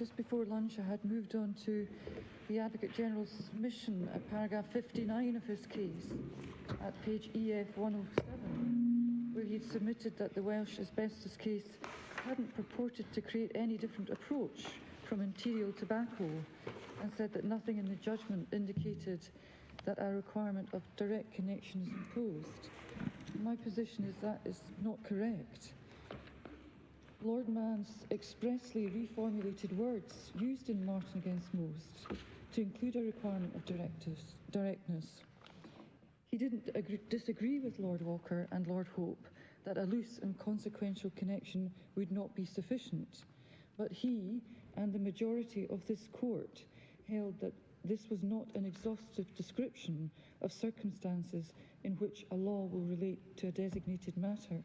just before lunch, I had moved on to the Advocate General's submission at paragraph 59 of his case, at page EF 107, where he'd submitted that the Welsh asbestos case hadn't purported to create any different approach from Imperial Tobacco, and said that nothing in the judgment indicated that a requirement of direct connection is imposed. My position is that is not correct. Lord Mann's expressly reformulated words used in Martin against Most to include a requirement of directness. He didn't disagree with Lord Walker and Lord Hope that a loose and consequential connection would not be sufficient, but he and the majority of this court held that this was not an exhaustive description of circumstances in which a law will relate to a designated matter.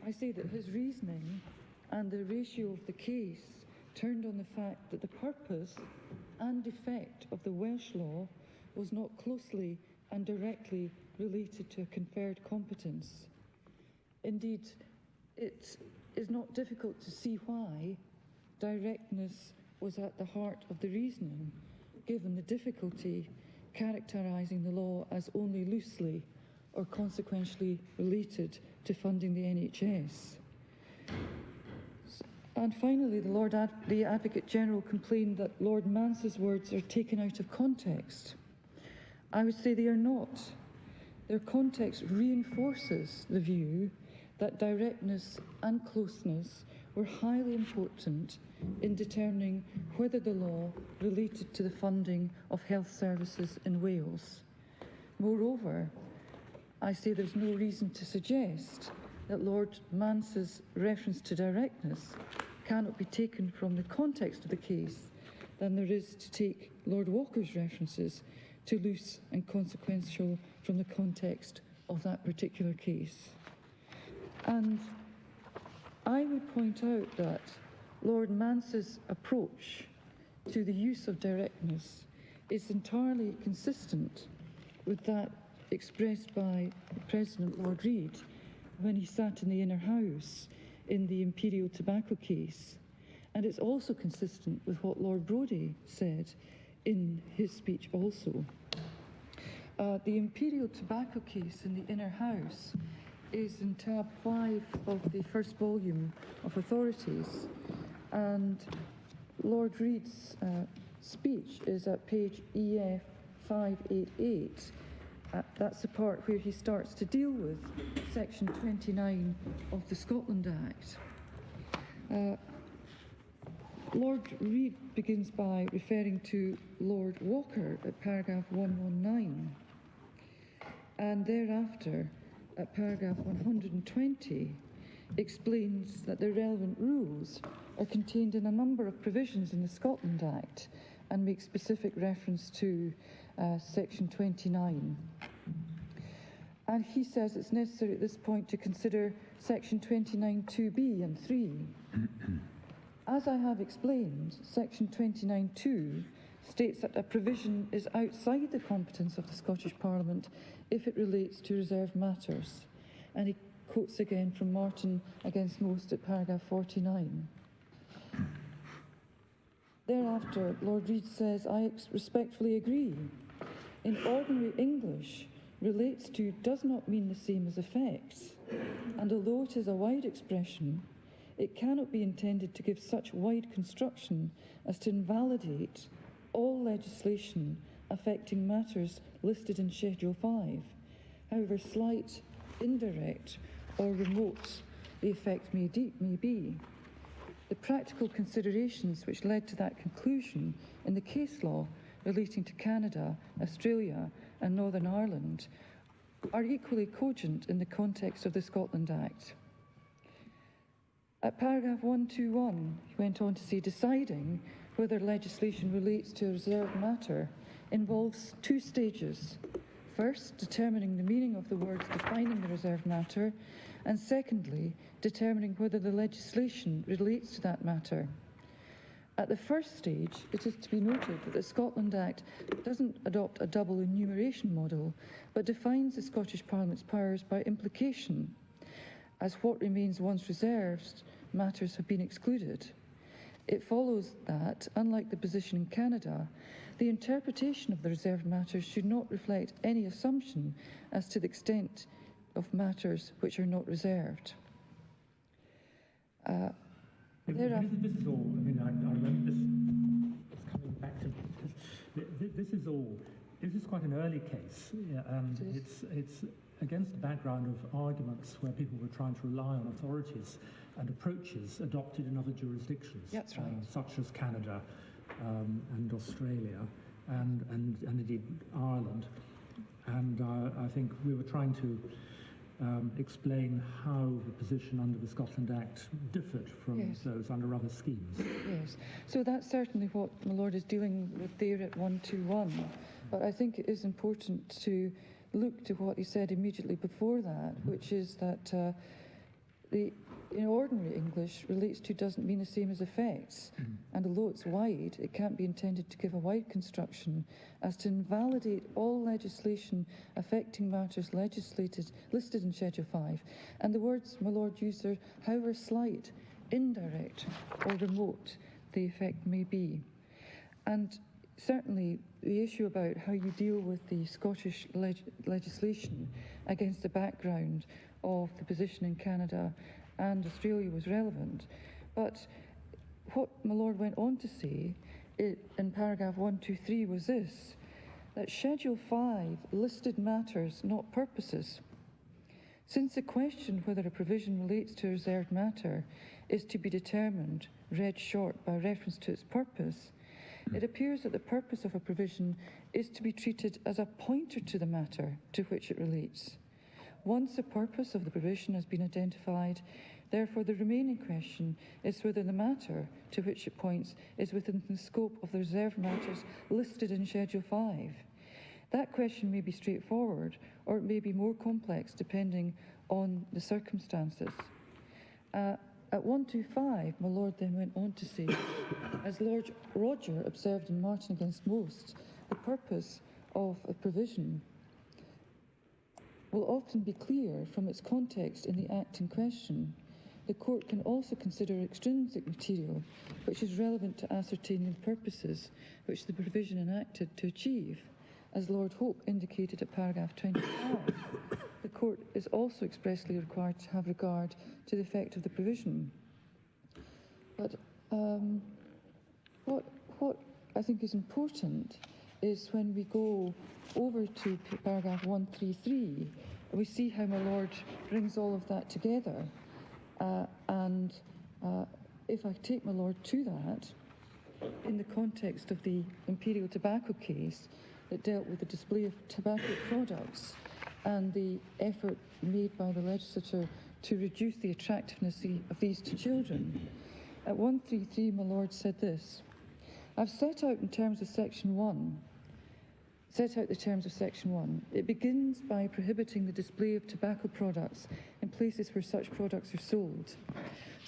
I say that his reasoning and the ratio of the case turned on the fact that the purpose and effect of the Welsh law was not closely and directly related to a conferred competence. Indeed, it is not difficult to see why directness was at the heart of the reasoning, given the difficulty characterising the law as only loosely or consequentially related to funding the NHS. And finally, the Advocate General complained that Lord Mance's words are taken out of context. I would say they are not. Their context reinforces the view that directness and closeness were highly important in determining whether the law related to the funding of health services in Wales. Moreover, I say there's no reason to suggest that Lord Mance's reference to directness cannot be taken from the context of the case than there is to take Lord Walker's references to loose and consequential from the context of that particular case. And I would point out that Lord Mance's approach to the use of directness is entirely consistent with that expressed by President Lord Reid when he sat in the Inner House in the Imperial Tobacco case. And it's also consistent with what Lord Brodie said in his speech also. The Imperial Tobacco case in the Inner House is in tab 5 of the first volume of Authorities, and Lord Reid's speech is at page EF 588. That's the part where he starts to deal with section 29 of the Scotland Act. Lord Reid begins by referring to Lord Walker at paragraph 119, and thereafter at paragraph 120 explains that the relevant rules are contained in a number of provisions in the Scotland Act and make specific reference to section 29. And he says it's necessary at this point to consider section 29(2)(b) and 3. As I have explained, section 29(2) states that a provision is outside the competence of the Scottish Parliament if it relates to reserved matters. And he quotes again from Martin against Most at paragraph 49. Thereafter, Lord Reid says, I respectfully agree. In ordinary English, relates to does not mean the same as affects, and although it is a wide expression, it cannot be intended to give such wide construction as to invalidate all legislation affecting matters listed in Schedule 5, however slight, indirect, or remote the effect may be. The practical considerations which led to that conclusion in the case law relating to Canada, Australia, and Northern Ireland are equally cogent in the context of the Scotland Act. At paragraph 121, he went on to say, deciding whether legislation relates to a reserved matter involves two stages. First, determining the meaning of the words defining the reserved matter, and secondly, determining whether the legislation relates to that matter. At the first stage, it is to be noted that the Scotland Act doesn't adopt a double enumeration model, but defines the Scottish Parliament's powers by implication, as what remains once reserved matters have been excluded. It follows that, unlike the position in Canada, the interpretation of the reserved matters should not reflect any assumption as to the extent of matters which are not reserved. This is all, I mean, I remember this coming back to this is quite an early case. It's against the background of arguments where people were trying to rely on authorities and approaches adopted in other jurisdictions, That's right. Such as Canada and Australia and indeed Ireland. And I think we were trying to explain how the position under the Scotland Act differed from those under other schemes. Yes, so that's certainly what my Lord is dealing with there at 121, but I think it is important to look to what he said immediately before that, which is that in ordinary English, relates to doesn't mean the same as affects, and although it's wide, it can't be intended to give a wide construction as to invalidate all legislation affecting matters listed in Schedule 5, and the words my Lord used are however slight, indirect or remote the effect may be. And certainly the issue about how you deal with the Scottish legislation against the background of the position in Canada and Australia was relevant. But what my Lord went on to say in paragraph 123 was this, that Schedule 5 listed matters, not purposes. Since the question whether a provision relates to a reserved matter is to be determined, read short, by reference to its purpose, it appears that the purpose of a provision is to be treated as a pointer to the matter to which it relates. Once the purpose of the provision has been identified, therefore the remaining question is whether the matter to which it points is within the scope of the reserved matters listed in Schedule 5. That question may be straightforward, or it may be more complex depending on the circumstances. At 125, my Lord then went on to say, as Lord Roger observed in Martin against Most, the purpose of a provision will often be clear from its context in the Act in question. The Court can also consider extrinsic material which is relevant to ascertaining purposes which the provision enacted to achieve. As Lord Hope indicated at paragraph 25, the Court is also expressly required to have regard to the effect of the provision. But what I think is important is when we go over to paragraph 133, we see how my Lord brings all of that together. If I take my Lord to that, in the context of the Imperial Tobacco case that dealt with the display of tobacco products and the effort made by the legislature to reduce the attractiveness of these to children, at 133 my Lord said this, I've set out the terms of Section 1. It begins by prohibiting the display of tobacco products in places where such products are sold,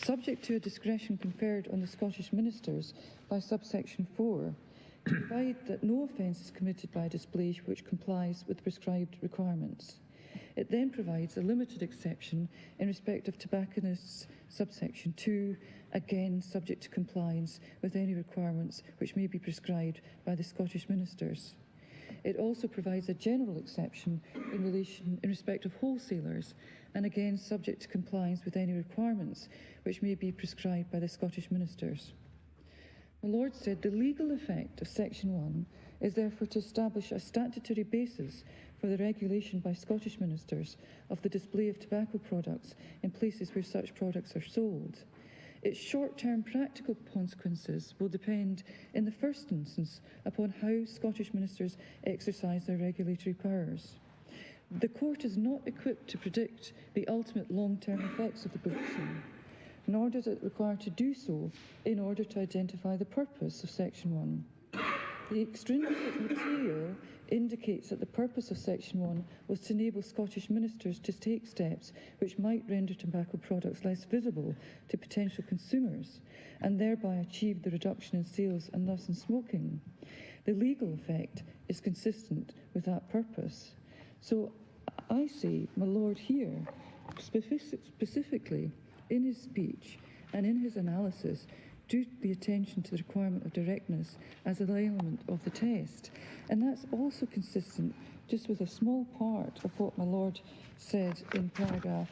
subject to a discretion conferred on the Scottish ministers by subsection 4, to provide that no offence is committed by display which complies with prescribed requirements. It then provides a limited exception in respect of tobacconists, subsection 2, again subject to compliance with any requirements which may be prescribed by the Scottish ministers. It also provides a general exception in respect of wholesalers, and again subject to compliance with any requirements which may be prescribed by the Scottish ministers. My Lord said the legal effect of Section 1 is therefore to establish a statutory basis for the regulation by Scottish ministers of the display of tobacco products in places where such products are sold. Its short-term practical consequences will depend, in the first instance, upon how Scottish ministers exercise their regulatory powers. The Court is not equipped to predict the ultimate long-term effects of the provision, nor does it require to do so in order to identify the purpose of Section 1. The extrinsic material indicates that the purpose of Section 1 was to enable Scottish ministers to take steps which might render tobacco products less visible to potential consumers and thereby achieve the reduction in sales and thus in smoking. The legal effect is consistent with that purpose. So I say, my Lord here, specifically in his speech and in his analysis, drew the attention to the requirement of directness as an element of the test. And that's also consistent just with a small part of what my Lord said in paragraph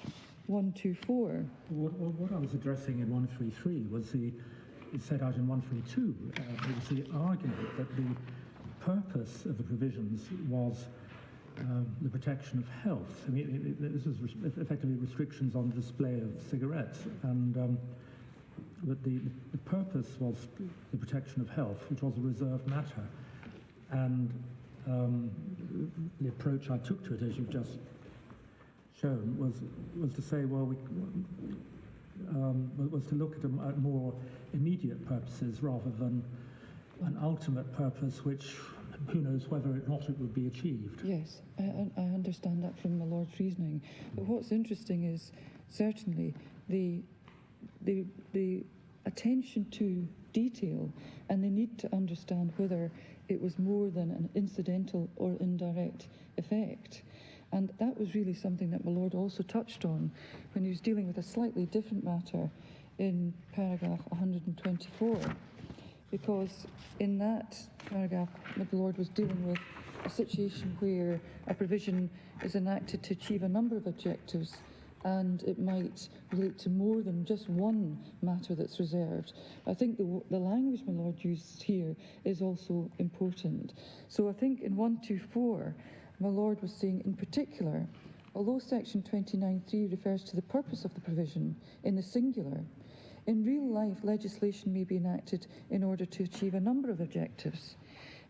124. What I was addressing in 133 was it set out in 132, it was the argument that the purpose of the provisions was the protection of health. I mean, this is effectively restrictions on the display of cigarettes, and that the purpose was the protection of health, which was a reserved matter. And the approach I took to it, as you've just shown, was to say, well, was to look at more immediate purposes rather than an ultimate purpose, which who knows whether or not it would be achieved. Yes, I understand that from my Lord's reasoning. But what's interesting is certainly the attention to detail and the need to understand whether it was more than an incidental or indirect effect. And that was really something that my Lord also touched on when he was dealing with a slightly different matter in paragraph 124. Because in that paragraph, my Lord was dealing with a situation where a provision is enacted to achieve a number of objectives, and it might relate to more than just one matter that's reserved. I think the language my Lord used here is also important. So I think in 124, my Lord was saying in particular, although section 29.3 refers to the purpose of the provision in the singular, in real life legislation may be enacted in order to achieve a number of objectives.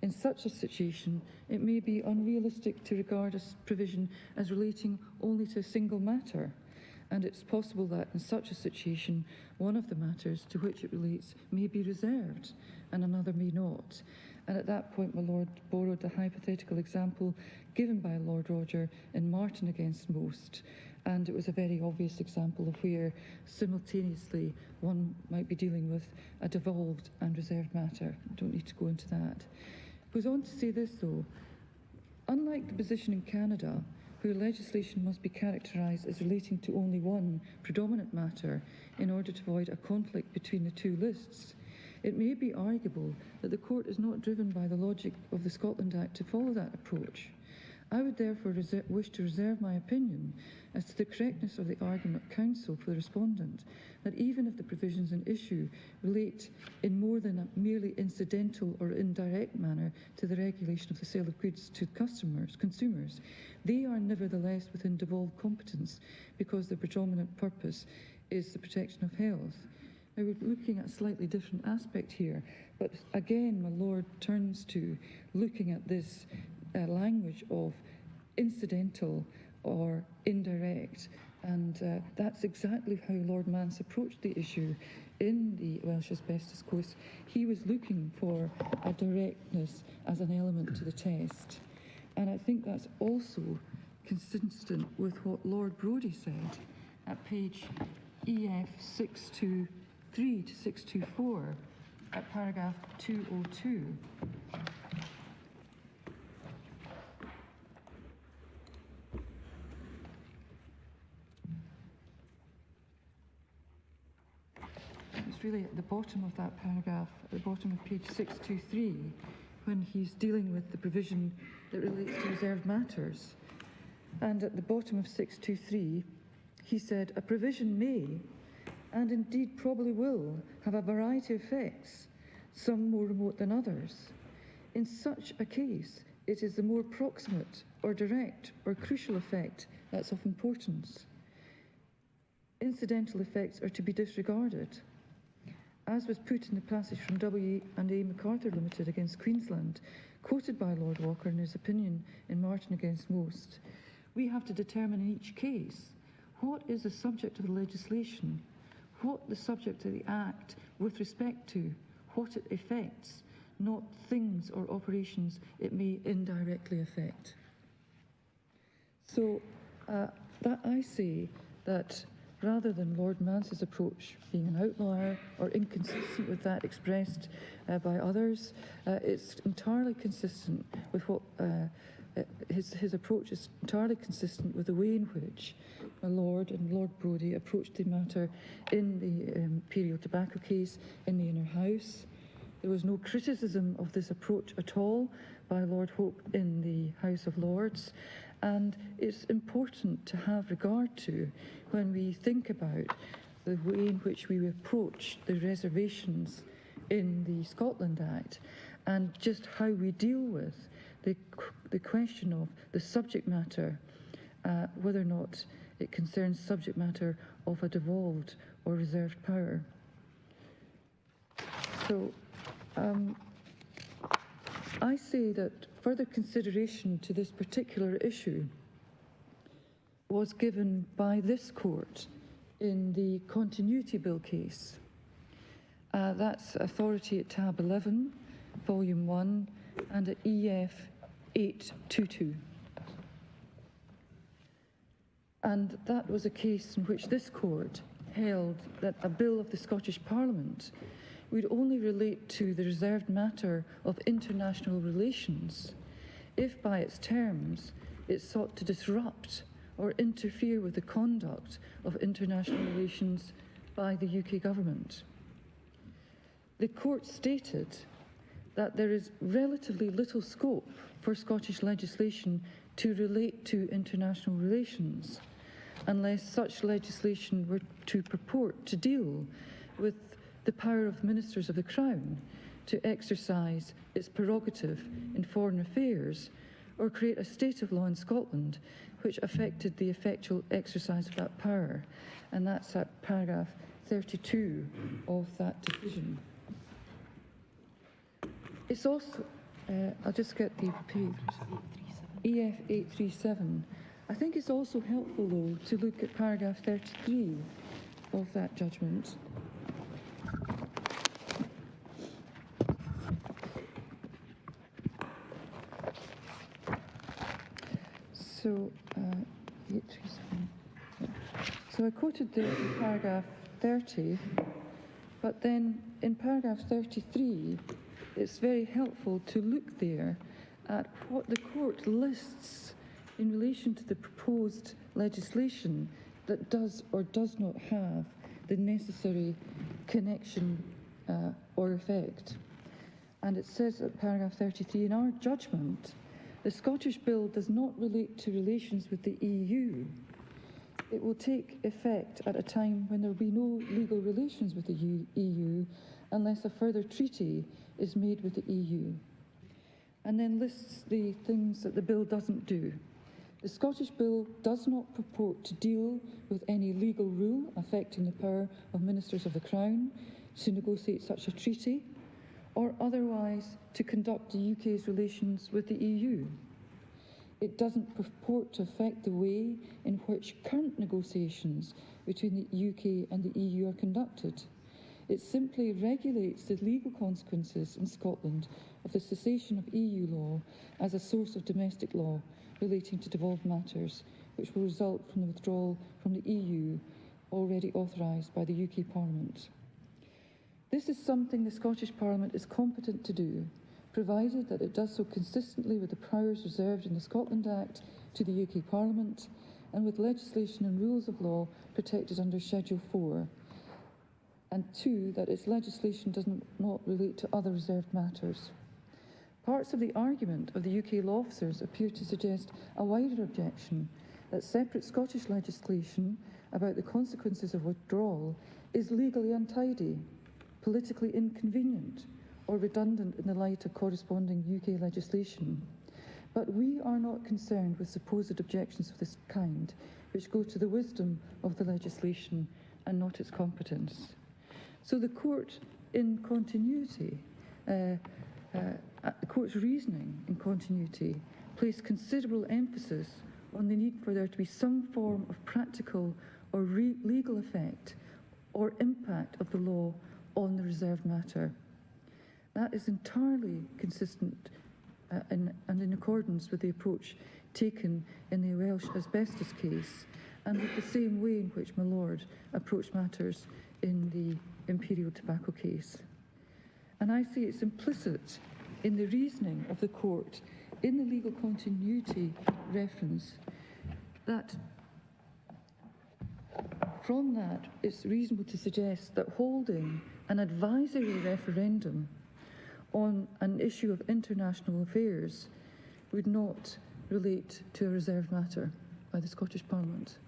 In such a situation, it may be unrealistic to regard a provision as relating only to a single matter, and it's possible that in such a situation, one of the matters to which it relates may be reserved, and another may not. And at that point, my Lord borrowed the hypothetical example given by Lord Roger in Martin against Most, and it was a very obvious example of where simultaneously one might be dealing with a devolved and reserved matter. I don't need to go into that. Goes on to say this though, unlike the position in Canada, where legislation must be characterised as relating to only one predominant matter in order to avoid a conflict between the two lists, it may be arguable that the court is not driven by the logic of the Scotland Act to follow that approach. I would therefore wish to reserve my opinion as to the correctness of the argument of counsel for the respondent, that even if the provisions in issue relate in more than a merely incidental or indirect manner to the regulation of the sale of goods to consumers, they are nevertheless within devolved competence because the predominant purpose is the protection of health. Now, we're looking at a slightly different aspect here, but again, my Lord turns to looking at this language of incidental or indirect, and that's exactly how Lord Mance approached the issue in the Welsh Asbestos Case. He was looking for a directness as an element to the test, and I think that's also consistent with what Lord Brodie said at page EF 623 to 624 at paragraph 202. It's really at the bottom of that paragraph, at the bottom of page 623, when he's dealing with the provision that relates to reserved matters. And at the bottom of 623, he said, a provision may, and indeed probably will, have a variety of effects, some more remote than others. In such a case, it is the more proximate or direct or crucial effect that's of importance. Incidental effects are to be disregarded, as was put in the passage from W&A MacArthur Limited against Queensland, quoted by Lord Walker in his opinion in Martin against Most. We have to determine in each case what is the subject of the legislation, what the subject of the Act with respect to, what it affects, not things or operations it may indirectly affect. So that I say that rather than Lord Mance's approach being an outlier or inconsistent with that expressed by others, it's entirely consistent with what his approach is entirely consistent with the way in which my Lord and Lord Brodie approached the matter in the Imperial Tobacco case in the Inner House. There was no criticism of this approach at all by Lord Hope in the House of Lords, and it's important to have regard to when we think about the way in which we approach the reservations in the Scotland Act and just how we deal with the question of the subject matter, whether or not it concerns subject matter of a devolved or reserved power. So I say that further consideration to this particular issue was given by this court in the Continuity Bill case. That's authority at tab 11, volume 1, and at EF 822. And that was a case in which this court held that a bill of the Scottish Parliament would only relate to the reserved matter of international relations if, by its terms, it sought to disrupt or interfere with the conduct of international relations by the UK government. The court stated that there is relatively little scope for Scottish legislation to relate to international relations unless such legislation were to purport to deal with the power of ministers of the Crown to exercise its prerogative in foreign affairs or create a state of law in Scotland which affected the effectual exercise of that power. And that's at paragraph 32 of that decision. It's also, I'll just get the page, EF 837. I think it's also helpful, though, to look at paragraph 33 of that judgment. So, 837. So I quoted the paragraph 30, but then in paragraph 33, it's very helpful to look there at what the court lists in relation to the proposed legislation that does or does not have the necessary connection or effect. And it says at paragraph 33, in our judgment, the Scottish Bill does not relate to relations with the EU. It will take effect at a time when there will be no legal relations with the EU unless a further treaty is made with the EU. And then lists the things that the bill doesn't do. The Scottish Bill does not purport to deal with any legal rule affecting the power of ministers of the Crown to negotiate such a treaty, or otherwise to conduct the UK's relations with the EU. It doesn't purport to affect the way in which current negotiations between the UK and the EU are conducted. It simply regulates the legal consequences in Scotland of the cessation of EU law as a source of domestic law relating to devolved matters, which will result from the withdrawal from the EU already authorised by the UK Parliament. This is something the Scottish Parliament is competent to do, provided that it does so consistently with the powers reserved in the Scotland Act to the UK Parliament and with legislation and rules of law protected under Schedule 4, and 2, that its legislation does not relate to other reserved matters. Parts of the argument of the UK law officers appear to suggest a wider objection that separate Scottish legislation about the consequences of withdrawal is legally untidy, politically inconvenient, or redundant in the light of corresponding UK legislation. But we are not concerned with supposed objections of this kind, which go to the wisdom of the legislation and not its competence. So the court in continuity, the court's reasoning in continuity placed considerable emphasis on the need for there to be some form of practical or legal effect or impact of the law on the reserved matter. That is entirely consistent and in accordance with the approach taken in the Welsh asbestos case and with the same way in which my Lord approached matters in the Imperial Tobacco case. And I say it's implicit in the reasoning of the court in the legal continuity reference, that from that it's reasonable to suggest that holding an advisory referendum on an issue of international affairs would not relate to a reserved matter by the Scottish Parliament.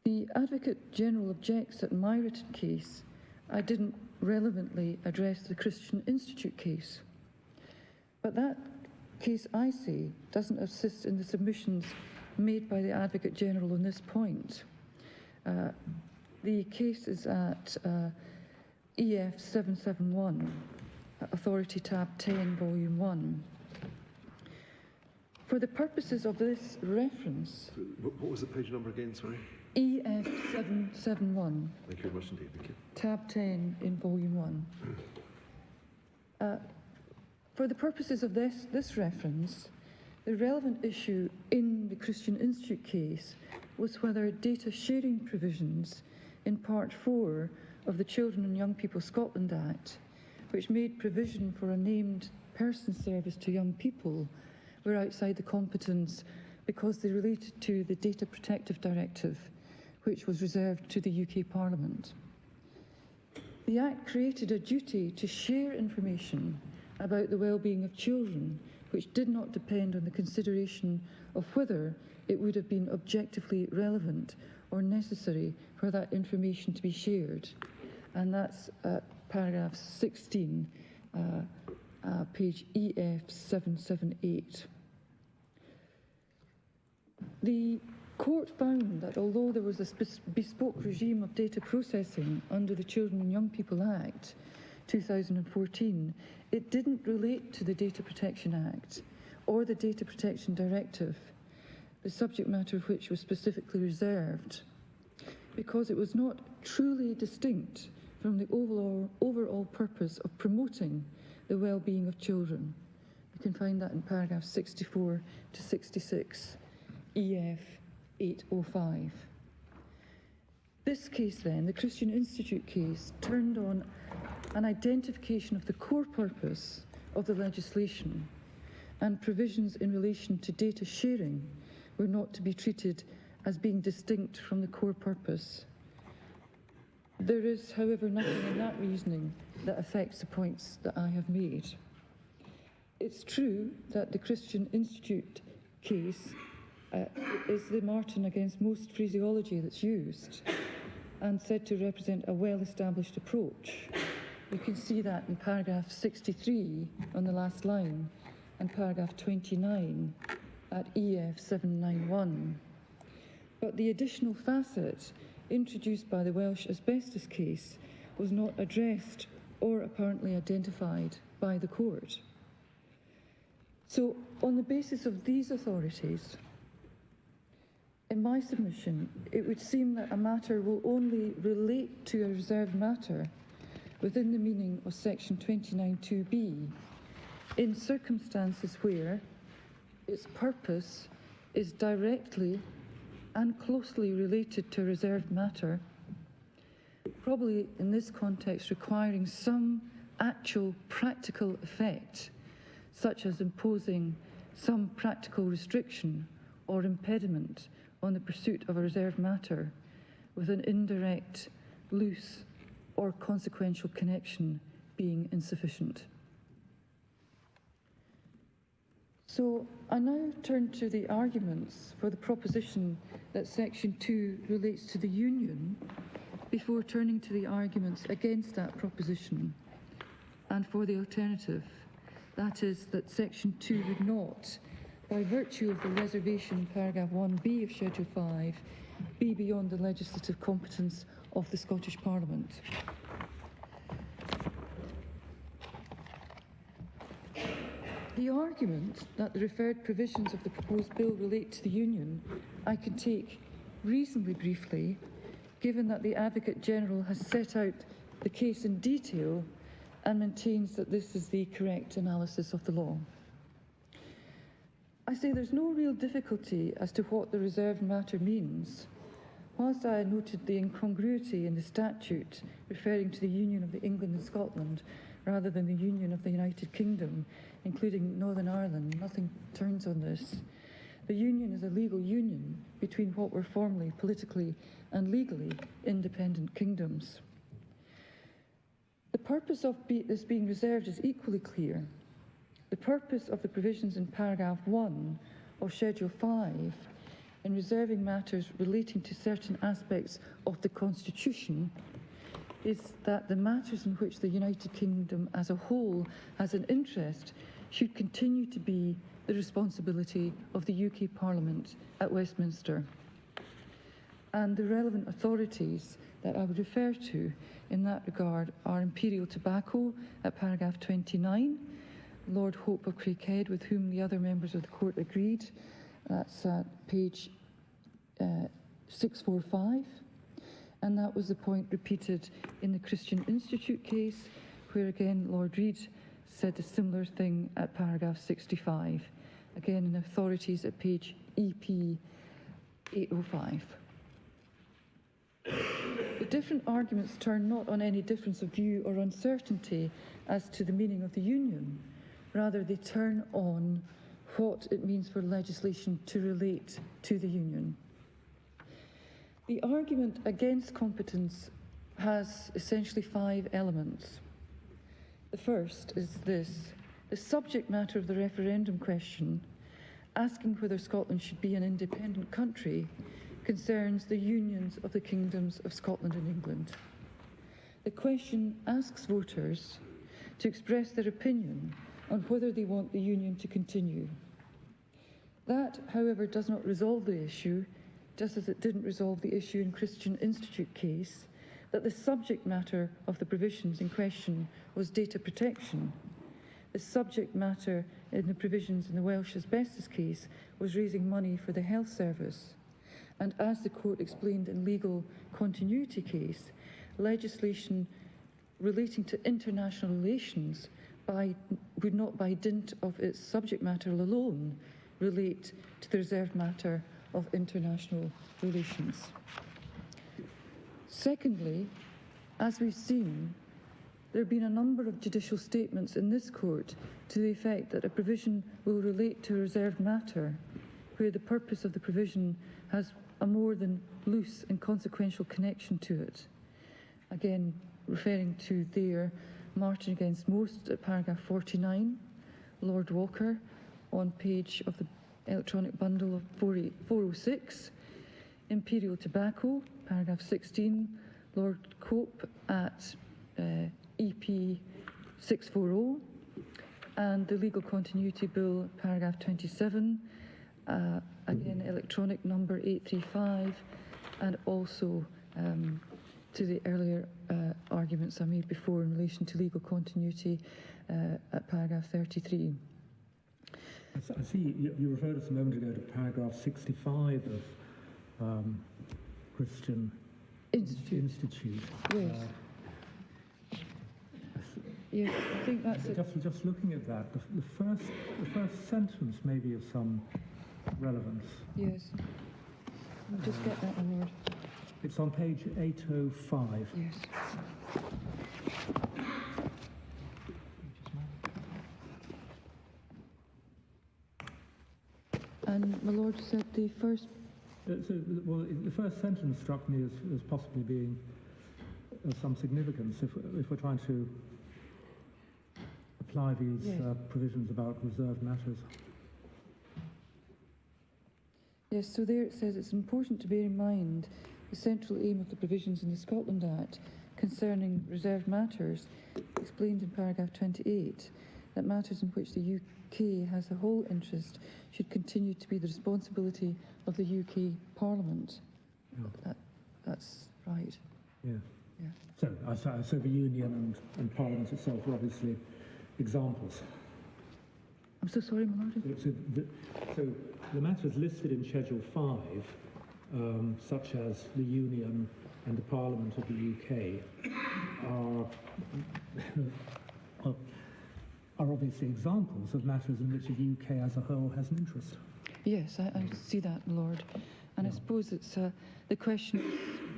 The Advocate General objects that in my written case I didn't relevantly address the Christian Institute case. But that case, I say, doesn't assist in the submissions made by the Advocate General on this point. The case is at EF 771, Authority Tab 10, Volume 1. For the purposes of this reference... What was the page number again, sorry? EF 771. Thank you very much indeed, thank you. Tab 10 in Volume 1. For the purposes of this reference, the relevant issue in the Christian Institute case was whether data sharing provisions in Part 4 of the Children and Young People Scotland Act, which made provision for a named person service to young people, were outside the competence because they related to the Data Protective Directive, which was reserved to the UK Parliament. The Act created a duty to share information about the well-being of children, which did not depend on the consideration of whether it would have been objectively relevant or necessary for that information to be shared. And that's paragraph 16, page EF 778. The court found that although there was a bespoke regime of data processing under the Children and Young People Act 2014, it didn't relate to the Data Protection Act or the Data Protection Directive, the subject matter of which was specifically reserved, because it was not truly distinct from the overall purpose of promoting the well-being of children. You can find that in paragraph 64 to 66, EF 805. This case then, the Christian Institute case, turned on an identification of the core purpose of the legislation, and provisions in relation to data sharing were not to be treated as being distinct from the core purpose. There is, however, nothing in that reasoning that affects the points that I have made. It's true that the Christian Institute case is the Martin against most phraseology that's used and said to represent a well-established approach. You can see that in paragraph 63 on the last line and paragraph 29 at EF 791. But the additional facet introduced by the Welsh asbestos case was not addressed or apparently identified by the court. So, on the basis of these authorities, in my submission, it would seem that a matter will only relate to a reserved matter within the meaning of section 29(2)b in circumstances where its purpose is directly and closely related to a reserved matter, probably in this context requiring some actual practical effect, such as imposing some practical restriction or impediment on the pursuit of a reserved matter with an indirect, loose or consequential connection being insufficient. So I now turn to the arguments for the proposition that Section 2 relates to the Union before turning to the arguments against that proposition and for the alternative, that is, that Section 2 would not, by virtue of the reservation in paragraph 1b of Schedule 5, be beyond the legislative competence of the Scottish Parliament. The argument that the referred provisions of the proposed bill relate to the Union I can take reasonably briefly, given that the Advocate General has set out the case in detail and maintains that this is the correct analysis of the law. I say there's no real difficulty as to what the reserved matter means. Whilst I noted the incongruity in the statute referring to the union of England and Scotland rather than the union of the United Kingdom, including Northern Ireland. Nothing turns on this. The union is a legal union between what were formerly politically and legally independent kingdoms. The purpose of this being reserved is equally clear. The purpose of the provisions in paragraph 1 of Schedule 5 in reserving matters relating to certain aspects of the Constitution is that the matters in which the United Kingdom as a whole has an interest should continue to be the responsibility of the UK Parliament at Westminster. And the relevant authorities that I would refer to in that regard are Imperial Tobacco at paragraph 29, Lord Hope of Craighead, with whom the other members of the court agreed. That's at page 645. And that was the point repeated in the Christian Institute case, where again Lord Reid said a similar thing at paragraph 65. Again in authorities at page EP 805. The different arguments turn not on any difference of view or uncertainty as to the meaning of the union. Rather, they turn on what it means for legislation to relate to the union. The argument against competence has essentially 5 elements. The first is this: the subject matter of the referendum question, asking whether Scotland should be an independent country, concerns the unions of the kingdoms of Scotland and England. The question asks voters to express their opinion on whether they want the union to continue. That, however, does not resolve the issue, just as it didn't resolve the issue in Christian Institute case, that the subject matter of the provisions in question was data protection. The subject matter in the provisions in the Welsh asbestos case was raising money for the health service. And as the court explained in legal continuity case, legislation relating to international relations would not by dint of its subject matter alone relate to the reserved matter of international relations. Secondly, as we've seen, there have been a number of judicial statements in this court to the effect that a provision will relate to a reserved matter where the purpose of the provision has a more than loose and consequential connection to it. Again, referring to their Martin against Most at paragraph 49, Lord Walker on page of the electronic bundle of 406, Imperial Tobacco, paragraph 16, Lord Cope at EP 640, and the Legal Continuity Bill, paragraph 27, again electronic number 835, and also to the earlier arguments I made before in relation to legal continuity at paragraph 33. I see you referred us a moment ago to paragraph 65 of Christian Institute. Yes. Yes, I think that's it. Just looking at that, the first sentence may be of some relevance. Yes. I'll just get that, my lord. It's on page 805. Yes. And my lord said the first... the first sentence struck me as possibly being of some significance if we're trying to apply these provisions about reserved matters. Yes, so there it says it's important to bear in mind the central aim of the provisions in the Scotland Act concerning reserved matters, explained in paragraph 28, that matters in which the UK has a whole interest should continue to be the responsibility of the UK Parliament. Yeah. That's right. Yeah. Yeah. So the Union and Parliament itself are obviously examples. I'm so sorry, my lord. So the matters listed in Schedule 5, such as the Union and the Parliament of the UK, are obviously examples of matters in which the UK as a whole has an interest. Yes, I see that, my lord. And I suppose it's the question,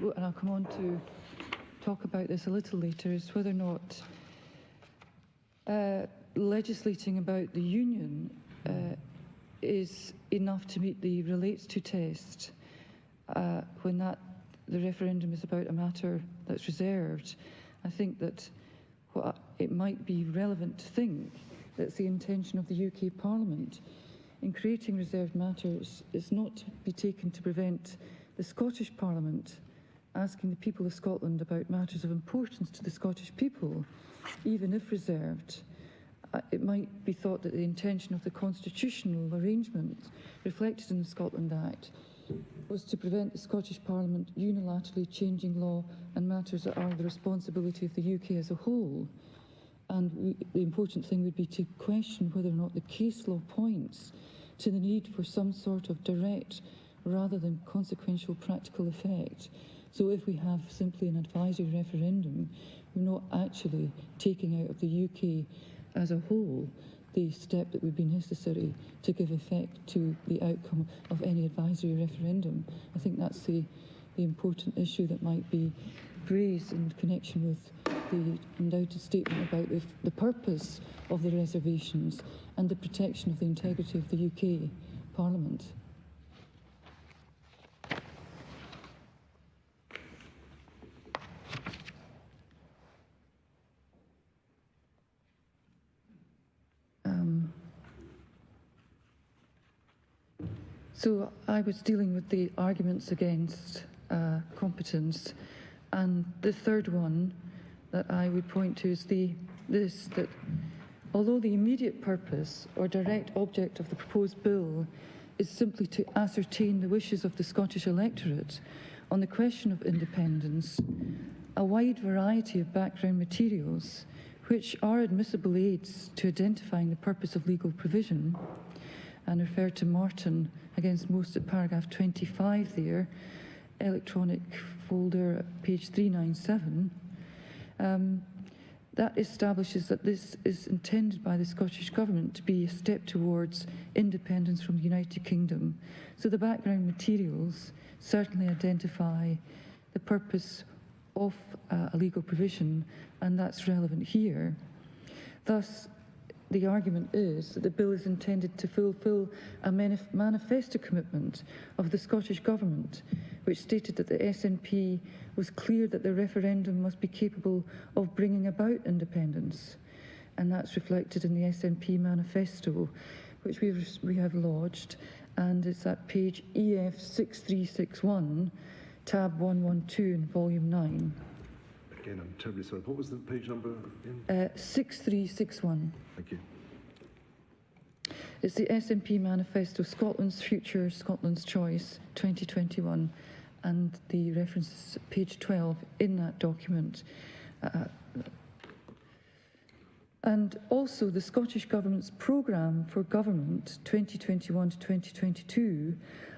and I'll come on to talk about this a little later, is whether or not legislating about the Union is enough to meet the relates to test when the referendum is about a matter that's reserved. I think that it might be relevant to think that's the intention of the UK Parliament in creating reserved matters is not to be taken to prevent the Scottish Parliament asking the people of Scotland about matters of importance to the Scottish people, even if reserved. It might be thought that the intention of the constitutional arrangement reflected in the Scotland Act was to prevent the Scottish Parliament unilaterally changing law and matters that are the responsibility of the UK as a whole. And the important thing would be to question whether or not the case law points to the need for some sort of direct rather than consequential practical effect. So if we have simply an advisory referendum, we're not actually taking out of the UK as a whole the step that would be necessary to give effect to the outcome of any advisory referendum. I think that's the important issue that might be raised in connection with the undoubted statement about the purpose of the reservations and the protection of the integrity of the UK Parliament. So I was dealing with the arguments against competence, and the third one that I would point to is that although the immediate purpose or direct object of the proposed bill is simply to ascertain the wishes of the Scottish electorate on the question of independence, a wide variety of background materials, which are admissible aids to identifying the purpose of legal provision, and refer to Martin against most at paragraph 25 there, electronic folder at page 397, that establishes that this is intended by the Scottish Government to be a step towards independence from the United Kingdom. So the background materials certainly identify the purpose of a legal provision, and that's relevant here. Thus, the argument is that the bill is intended to fulfil a manifesto commitment of the Scottish Government, which stated that the SNP was clear that the referendum must be capable of bringing about independence. And that's reflected in the SNP manifesto, which we have lodged, and it's at page EF 6361, tab 112 in volume 9. Again, I'm terribly sorry. What was the page number again? 6361. Thank you. It's the SNP Manifesto, Scotland's Future, Scotland's Choice, 2021, and the reference is page 12 in that document. And also the Scottish Government's Programme for Government 2021 to 2022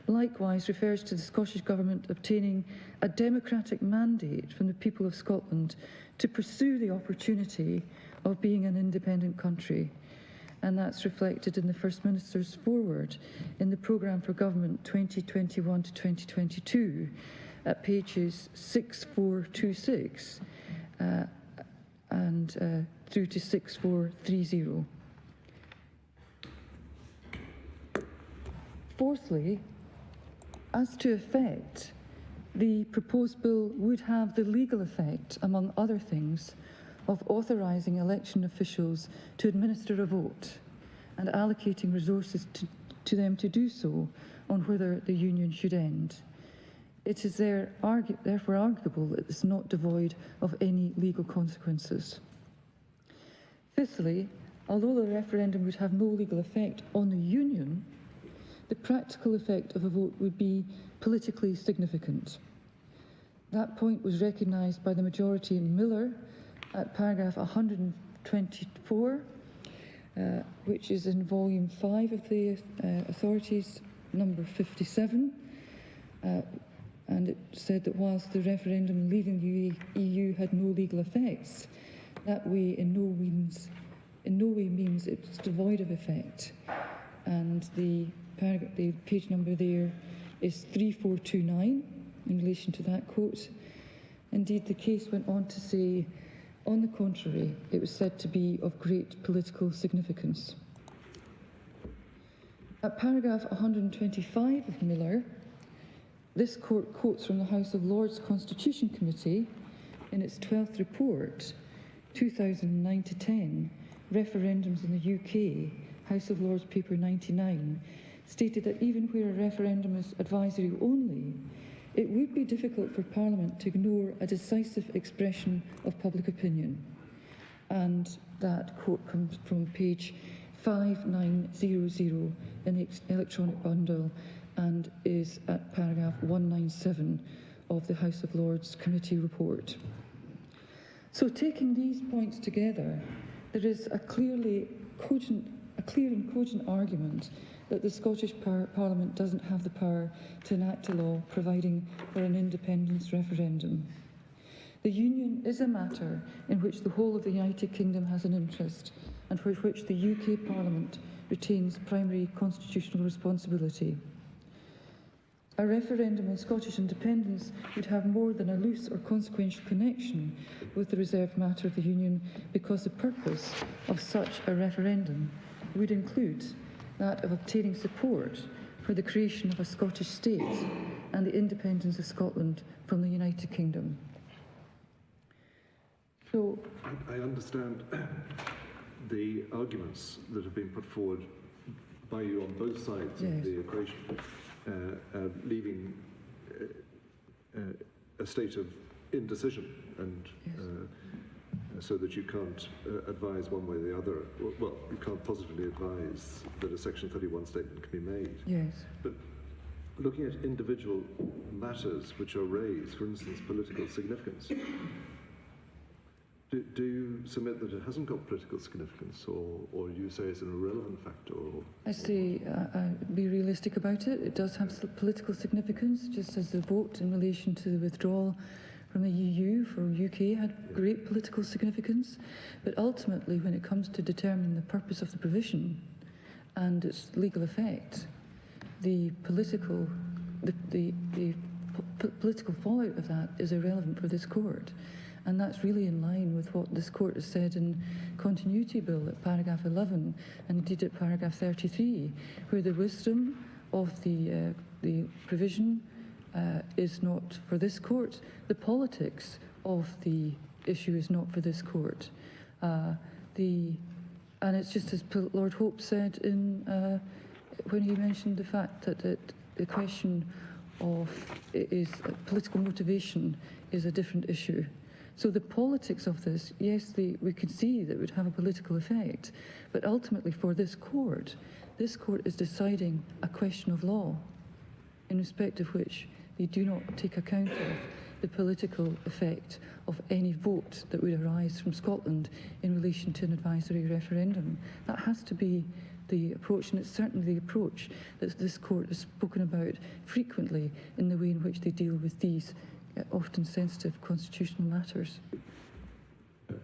likewise refers to the Scottish Government obtaining a democratic mandate from the people of Scotland to pursue the opportunity of being an independent country. And that's reflected in the First Minister's foreword in the Programme for Government 2021 to 2022 at pages 6426 and through to 6430. Fourthly, as to effect, the proposed bill would have the legal effect, among other things, of authorising election officials to administer a vote and allocating resources to them to do so on whether the union should end. It is therefore arguable that it's not devoid of any legal consequences. Fifthly, although the referendum would have no legal effect on the union, the practical effect of a vote would be politically significant. That point was recognised by the majority in Miller at paragraph 124, which is in volume 5 of the Authorities, number 57. And it said that whilst the referendum leaving the EU had no legal effects, that way in no way means it's devoid of effect. And the page number there is 3429 in relation to that quote. Indeed, the case went on to say, On the contrary, it was said to be of great political significance. At paragraph 125 of Miller, this court quotes from the House of Lords Constitution Committee in its 12th report, 2009-10, Referendums in the UK, House of Lords paper 99, stated that even where a referendum is advisory only, it would be difficult for Parliament to ignore a decisive expression of public opinion. And that quote comes from page 5900 in the electronic bundle and is at paragraph 197 of the House of Lords Committee report. So taking these points together, there is a clear and cogent argument that the Scottish Parliament doesn't have the power to enact a law providing for an independence referendum. The Union is a matter in which the whole of the United Kingdom has an interest and for which the UK Parliament retains primary constitutional responsibility. A referendum on Scottish independence would have more than a loose or consequential connection with the reserved matter of the Union, because the purpose of such a referendum would include that of obtaining support for the creation of a Scottish state and the independence of Scotland from the United Kingdom. So, I understand the arguments that have been put forward by you on both sides of the equation, leaving a state of indecision, and so that you can't advise one way or the other. Well, you can't positively advise that a Section 31 statement can be made. yes. But looking at individual matters which are raised, for instance, political significance, do you submit that it hasn't got political significance, or do you say it's an irrelevant factor? Or, I say, be realistic about it. It does have political significance, just as the vote in relation to the withdrawal from the EU for UK had great political significance. But ultimately, when it comes to determining the purpose of the provision and its legal effect, the political fallout of that is irrelevant for this court. And that's really in line with what this court has said in Continuity Bill at paragraph 11 and indeed at paragraph 33, where the wisdom of the provision is not for this court. The politics of the issue is not for this court. And it's just as Lord Hope said in when he mentioned the fact that the question of political motivation is a different issue. So the politics of this, yes, we can see that it would have a political effect, but ultimately for this court is deciding a question of law, in respect of which they do not take account of the political effect of any vote that would arise from Scotland in relation to an advisory referendum. That has to be the approach, and it's certainly the approach that this court has spoken about frequently in the way in which they deal with these often sensitive constitutional matters.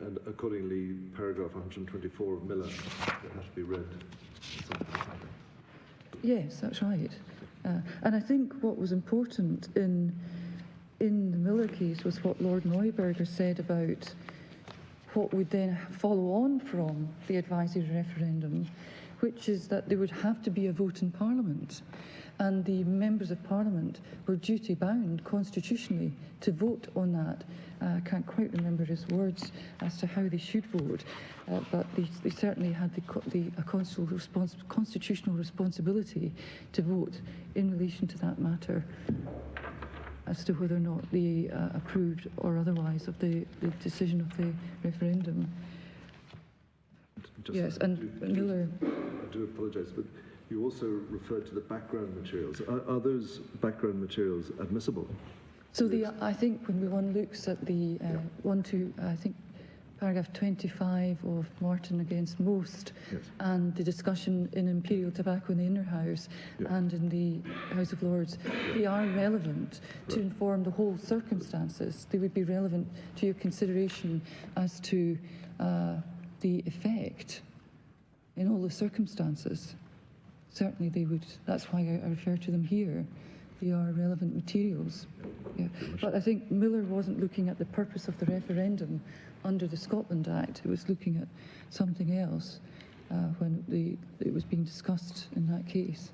and accordingly, paragraph 124 of Miller has to be read. Yes, that's right. And I think what was important in the Miller case was what Lord Neuberger said about what would then follow on from the advisory referendum, which is that there would have to be a vote in Parliament. And the members of Parliament were duty-bound constitutionally to vote on that. I can't quite remember his words as to how they should vote, but they certainly had a constitutional responsibility to vote in relation to that matter as to whether or not they approved or otherwise of the decision of the referendum. Yes, and Miller... I do apologise, but you also referred to the background materials. Are those background materials admissible? So I think when one looks at the I think paragraph 25 of Martin against Most, yes, and the discussion in Imperial Tobacco in the Inner House, yeah, and in the House of Lords, they are relevant to inform the whole circumstances. They would be relevant to your consideration as to the effect in all the circumstances. Certainly they would. That's why I refer to them here. they are relevant materials. Yeah. But I think Miller wasn't looking at the purpose of the referendum under the Scotland Act. It was looking at something else when it was being discussed in that case.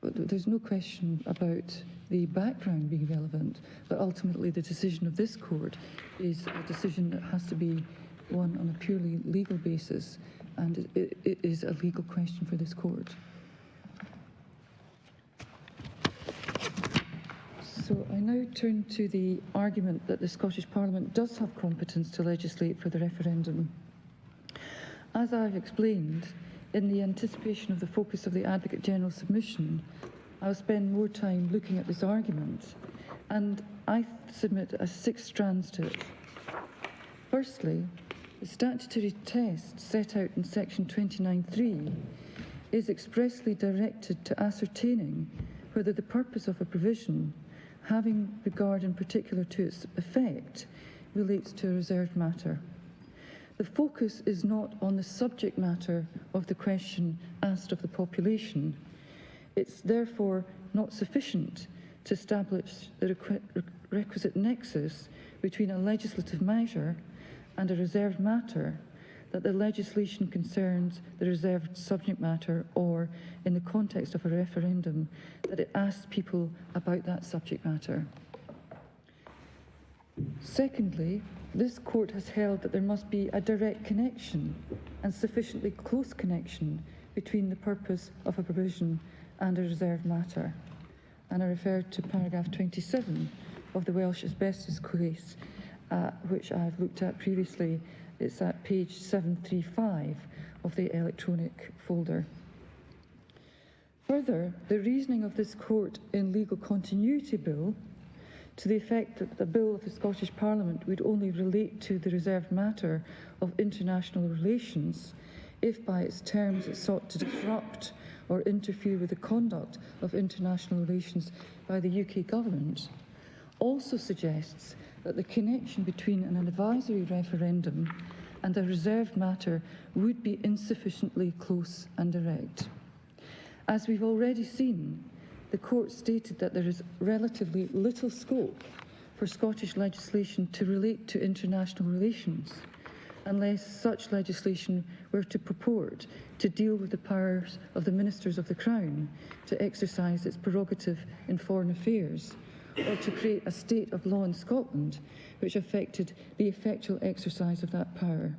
But there's no question about the background being relevant, but ultimately the decision of this court is a decision that has to be one on a purely legal basis, and it is a legal question for this court. So I now turn to the argument that the Scottish Parliament does have competence to legislate for the referendum. As I've explained, in the anticipation of the focus of the Advocate General submission, I'll spend more time looking at this argument, and I submit as 6 strands to it. Firstly, the statutory test set out in section 29(3) is expressly directed to ascertaining whether the purpose of a provision, having regard in particular to its effect, relates to a reserved matter. The focus is not on the subject matter of the question asked of the population. It's therefore not sufficient to establish the requisite nexus between a legislative measure and a reserved matter, that the legislation concerns the reserved subject matter, or, in the context of a referendum, that it asks people about that subject matter. Secondly, this court has held that there must be a direct connection and sufficiently close connection between the purpose of a provision and a reserved matter. And I refer to paragraph 27 of the Welsh asbestos case, which I've looked at previously. It's at page 735 of the electronic folder. Further, the reasoning of this court in Legal Continuity Bill, to the effect that the bill of the Scottish Parliament would only relate to the reserved matter of international relations if by its terms it sought to disrupt or interfere with the conduct of international relations by the UK government, also suggests that the connection between an advisory referendum and a reserved matter would be insufficiently close and direct. As we've already seen, the court stated that there is relatively little scope for Scottish legislation to relate to international relations, unless such legislation were to purport to deal with the powers of the Ministers of the Crown to exercise its prerogative in foreign affairs, or to create a state of law in Scotland which affected the effectual exercise of that power.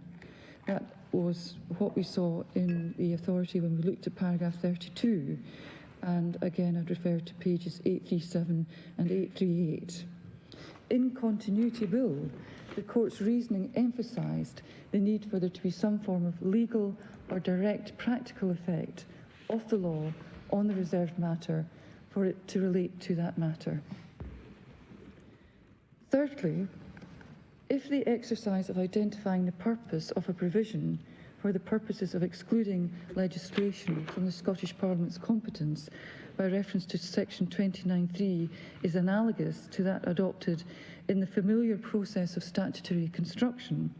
That was what we saw in the authority when we looked at paragraph 32, and again I'd refer to pages 837 and 838. In Continuity Bill, the court's reasoning emphasised the need for there to be some form of legal or direct practical effect of the law on the reserved matter for it to relate to that matter. Thirdly, if the exercise of identifying the purpose of a provision for the purposes of excluding legislation from the Scottish Parliament's competence by reference to section 29(3) is analogous to that adopted in the familiar process of statutory construction,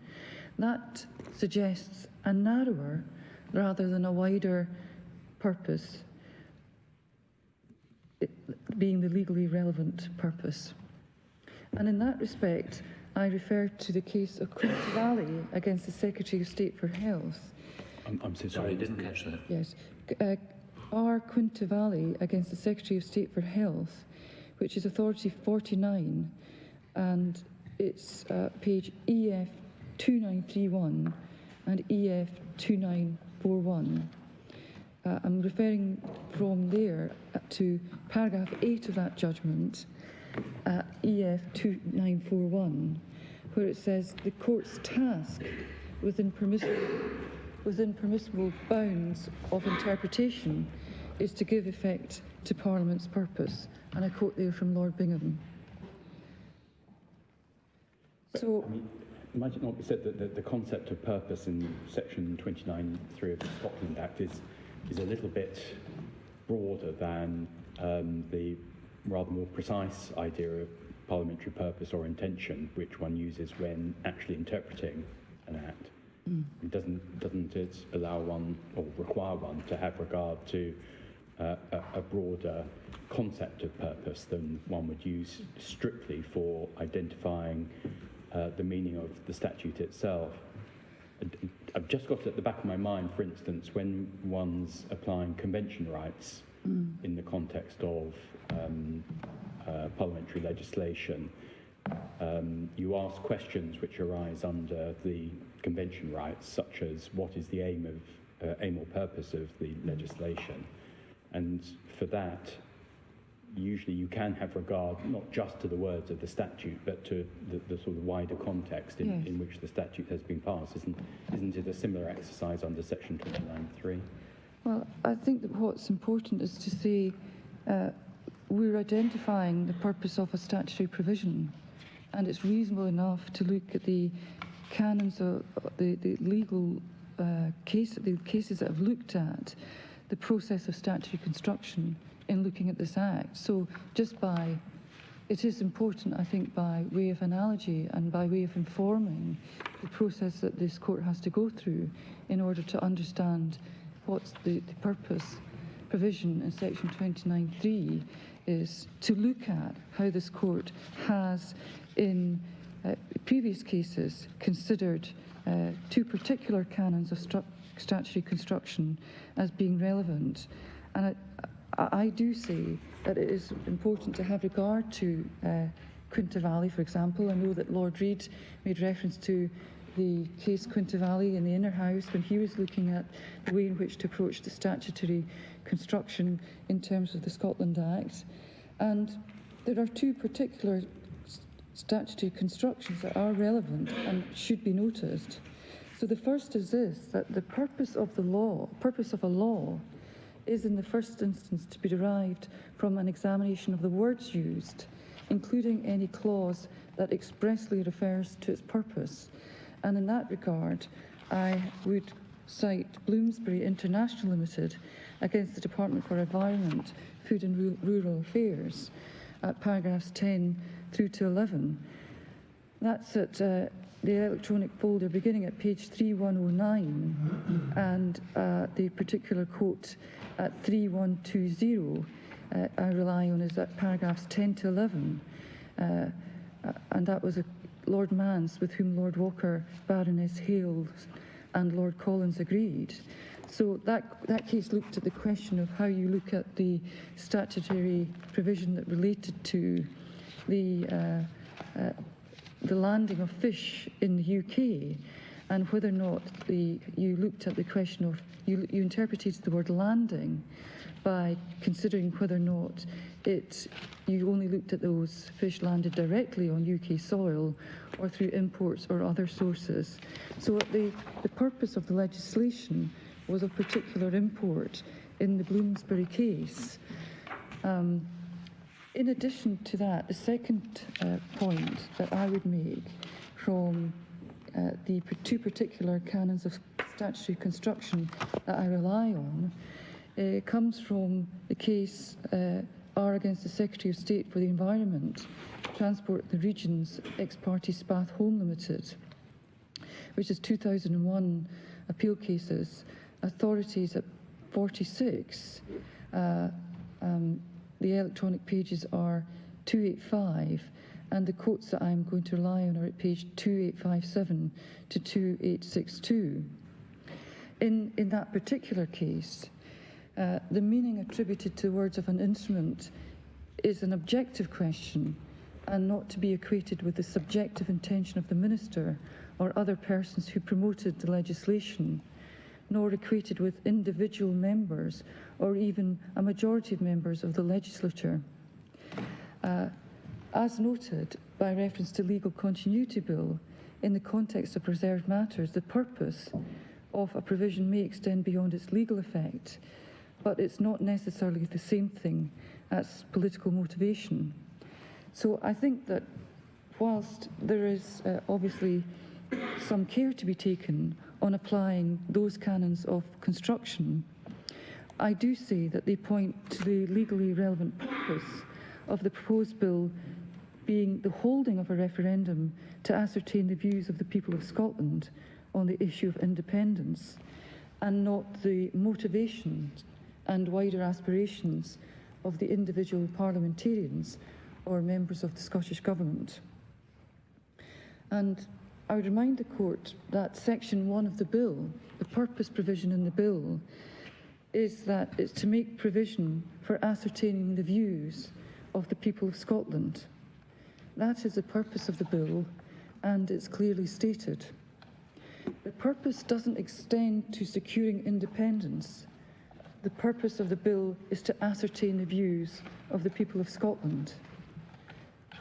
that suggests a narrower rather than a wider purpose, being the legally relevant purpose. And in that respect, I refer to the case of Quinta Valley against the Secretary of State for Health. I'm so sorry, I didn't catch that. Yes. R. Quinta Valley against the Secretary of State for Health, which is Authority 49, and it's page EF 2931 and EF 2941. I'm referring from there to paragraph 8 of that judgment, EF 2941, where it says the court's task within permissible bounds of interpretation is to give effect to Parliament's purpose. And I quote there from Lord Bingham. So, it might not be said that the concept of purpose in section 29(3) of the Scotland Act is a little bit broader than the rather more precise idea of parliamentary purpose or intention, which one uses when actually interpreting an act. Doesn't it allow one or require one to have regard to a broader concept of purpose than one would use strictly for identifying the meaning of the statute itself. I've just got at the back of my mind, for instance, when one's applying convention rights in the context of parliamentary legislation, you ask questions which arise under the convention rights, such as what is the aim or purpose of the legislation, and for that, usually you can have regard not just to the words of the statute, but to the sort of wider context in which the statute has been passed. Isn't it a similar exercise under section 29.3? Well, I think that what's important is to say we're identifying the purpose of a statutory provision, and it's reasonable enough to look at the canons of the legal cases that have looked at the process of statutory construction in looking at this Act. So it is important, I think, by way of analogy and by way of informing the process that this court has to go through in order to understand what's the purpose provision in section 29.3 is, to look at how this court has in previous cases considered two particular canons of statutory construction as being relevant. And I do say that it is important to have regard to Quinta Valley, for example. I know that Lord Reid made reference to the case Quinta Valley in the Inner House when he was looking at the way in which to approach the statutory construction in terms of the Scotland Act. And there are two particular statutory constructions that are relevant and should be noticed. So the first is this, that the purpose of a law is in the first instance to be derived from an examination of the words used, including any clause that expressly refers to its purpose. And in that regard, I would cite Bloomsbury International Limited against the Department for Environment, Food and Rural Affairs at paragraphs 10 through to 11. That's at the electronic folder beginning at page 3109 and the particular quote at 3120 I rely on is at paragraphs 10 to 11 and that was Lord Mance with whom Lord Walker, Baroness Hales and Lord Collins agreed. So that case looked at the question of how you look at the statutory provision that related to the landing of fish in the UK, and whether or not you looked at the question of, you interpreted the word landing by considering whether or not you only looked at those fish landed directly on UK soil or through imports or other sources. So the purpose of the legislation was of particular import in the Bloomsbury case. In addition to that, the second point that I would make from the two particular canons of statutory construction that I rely on comes from the case R against the Secretary of State for the Environment, Transport the Regions, ex parte Spath Home Limited, which is 2001 appeal cases, authorities at 46. The electronic pages are 285, and the quotes that I'm going to rely on are at page 2857 to 2862. In that particular case, the meaning attributed to words of an instrument is an objective question and not to be equated with the subjective intention of the minister or other persons who promoted the legislation, nor equated with individual members or even a majority of members of the legislature. As noted by reference to legal continuity bill, in the context of reserved matters, the purpose of a provision may extend beyond its legal effect, but it's not necessarily the same thing as political motivation. So I think that whilst there is obviously some care to be taken on applying those canons of construction, I do say that they point to the legally relevant purpose of the proposed bill being the holding of a referendum to ascertain the views of the people of Scotland on the issue of independence, and not the motivations and wider aspirations of the individual parliamentarians or members of the Scottish Government. And I would remind the Court that Section 1 of the Bill, the purpose provision in the Bill, is that it's to make provision for ascertaining the views of the people of Scotland. That is the purpose of the Bill, and it's clearly stated. The purpose doesn't extend to securing independence. The purpose of the Bill is to ascertain the views of the people of Scotland.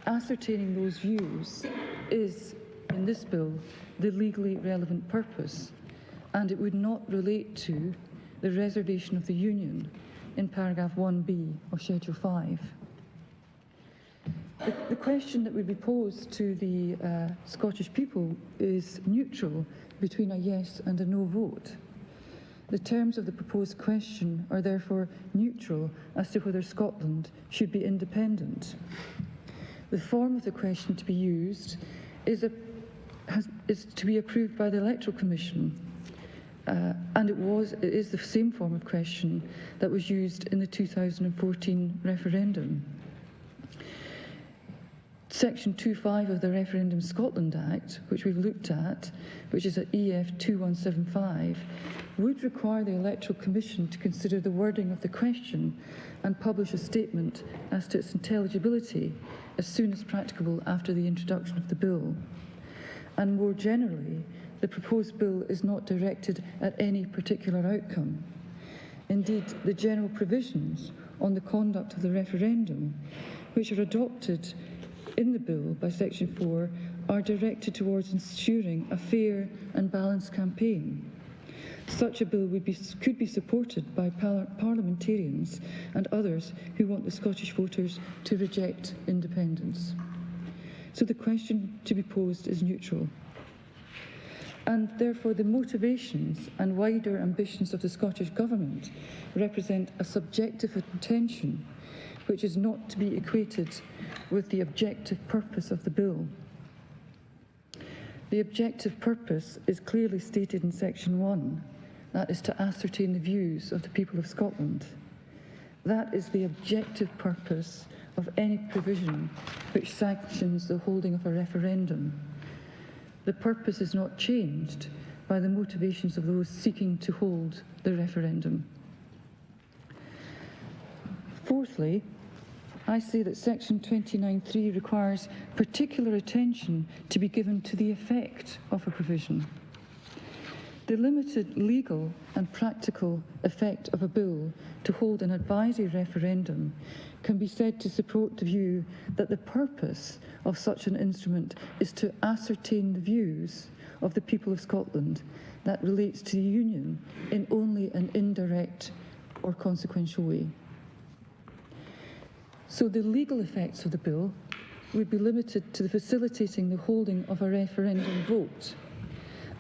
Ascertaining those views is, in this Bill, the legally relevant purpose, and it would not relate to the reservation of the Union in paragraph 1b of Schedule 5. The question that would be posed to the Scottish people is neutral between a yes and a no vote. The terms of the proposed question are therefore neutral as to whether Scotland should be independent. The form of the question to be used is to be approved by the Electoral Commission, and it is the same form of question that was used in the 2014 referendum. Section 2.5 of the Referendum Scotland Act, which we've looked at, which is at EF 2175, would require the Electoral Commission to consider the wording of the question and publish a statement as to its intelligibility as soon as practicable after the introduction of the bill. And more generally, the proposed bill is not directed at any particular outcome. Indeed, the general provisions on the conduct of the referendum, which are adopted in the bill by Section 4, are directed towards ensuring a fair and balanced campaign. Such a bill could be supported by parliamentarians and others who want the Scottish voters to reject independence. So the question to be posed is neutral. And therefore the motivations and wider ambitions of the Scottish Government represent a subjective intention which is not to be equated with the objective purpose of the bill. The objective purpose is clearly stated in Section 1, that is to ascertain the views of the people of Scotland. That is the objective purpose of any provision which sanctions the holding of a referendum. The purpose is not changed by the motivations of those seeking to hold the referendum. Fourthly, I say that Section 29.3 requires particular attention to be given to the effect of a provision. The limited legal and practical effect of a bill to hold an advisory referendum can be said to support the view that the purpose of such an instrument is to ascertain the views of the people of Scotland that relates to the Union in only an indirect or consequential way. So the legal effects of the bill would be limited to the facilitating the holding of a referendum vote,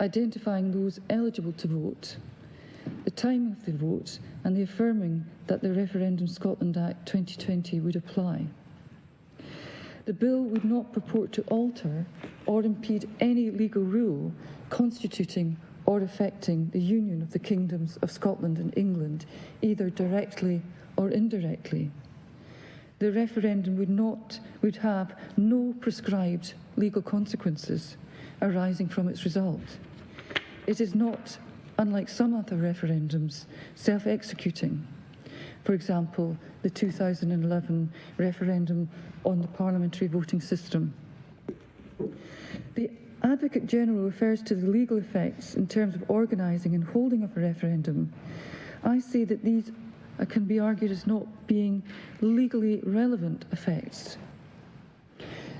identifying those eligible to vote, the time of the vote, and the affirming that the Referendum Scotland Act 2020 would apply. The bill would not purport to alter or impede any legal rule constituting or affecting the union of the kingdoms of Scotland and England, either directly or indirectly. The referendum would have no prescribed legal consequences arising from its result. It is not, unlike some other referendums, self-executing. For example, the 2011 referendum on the parliamentary voting system. The Advocate General refers to the legal effects in terms of organising and holding of a referendum. I say that these can be argued as not being legally relevant effects.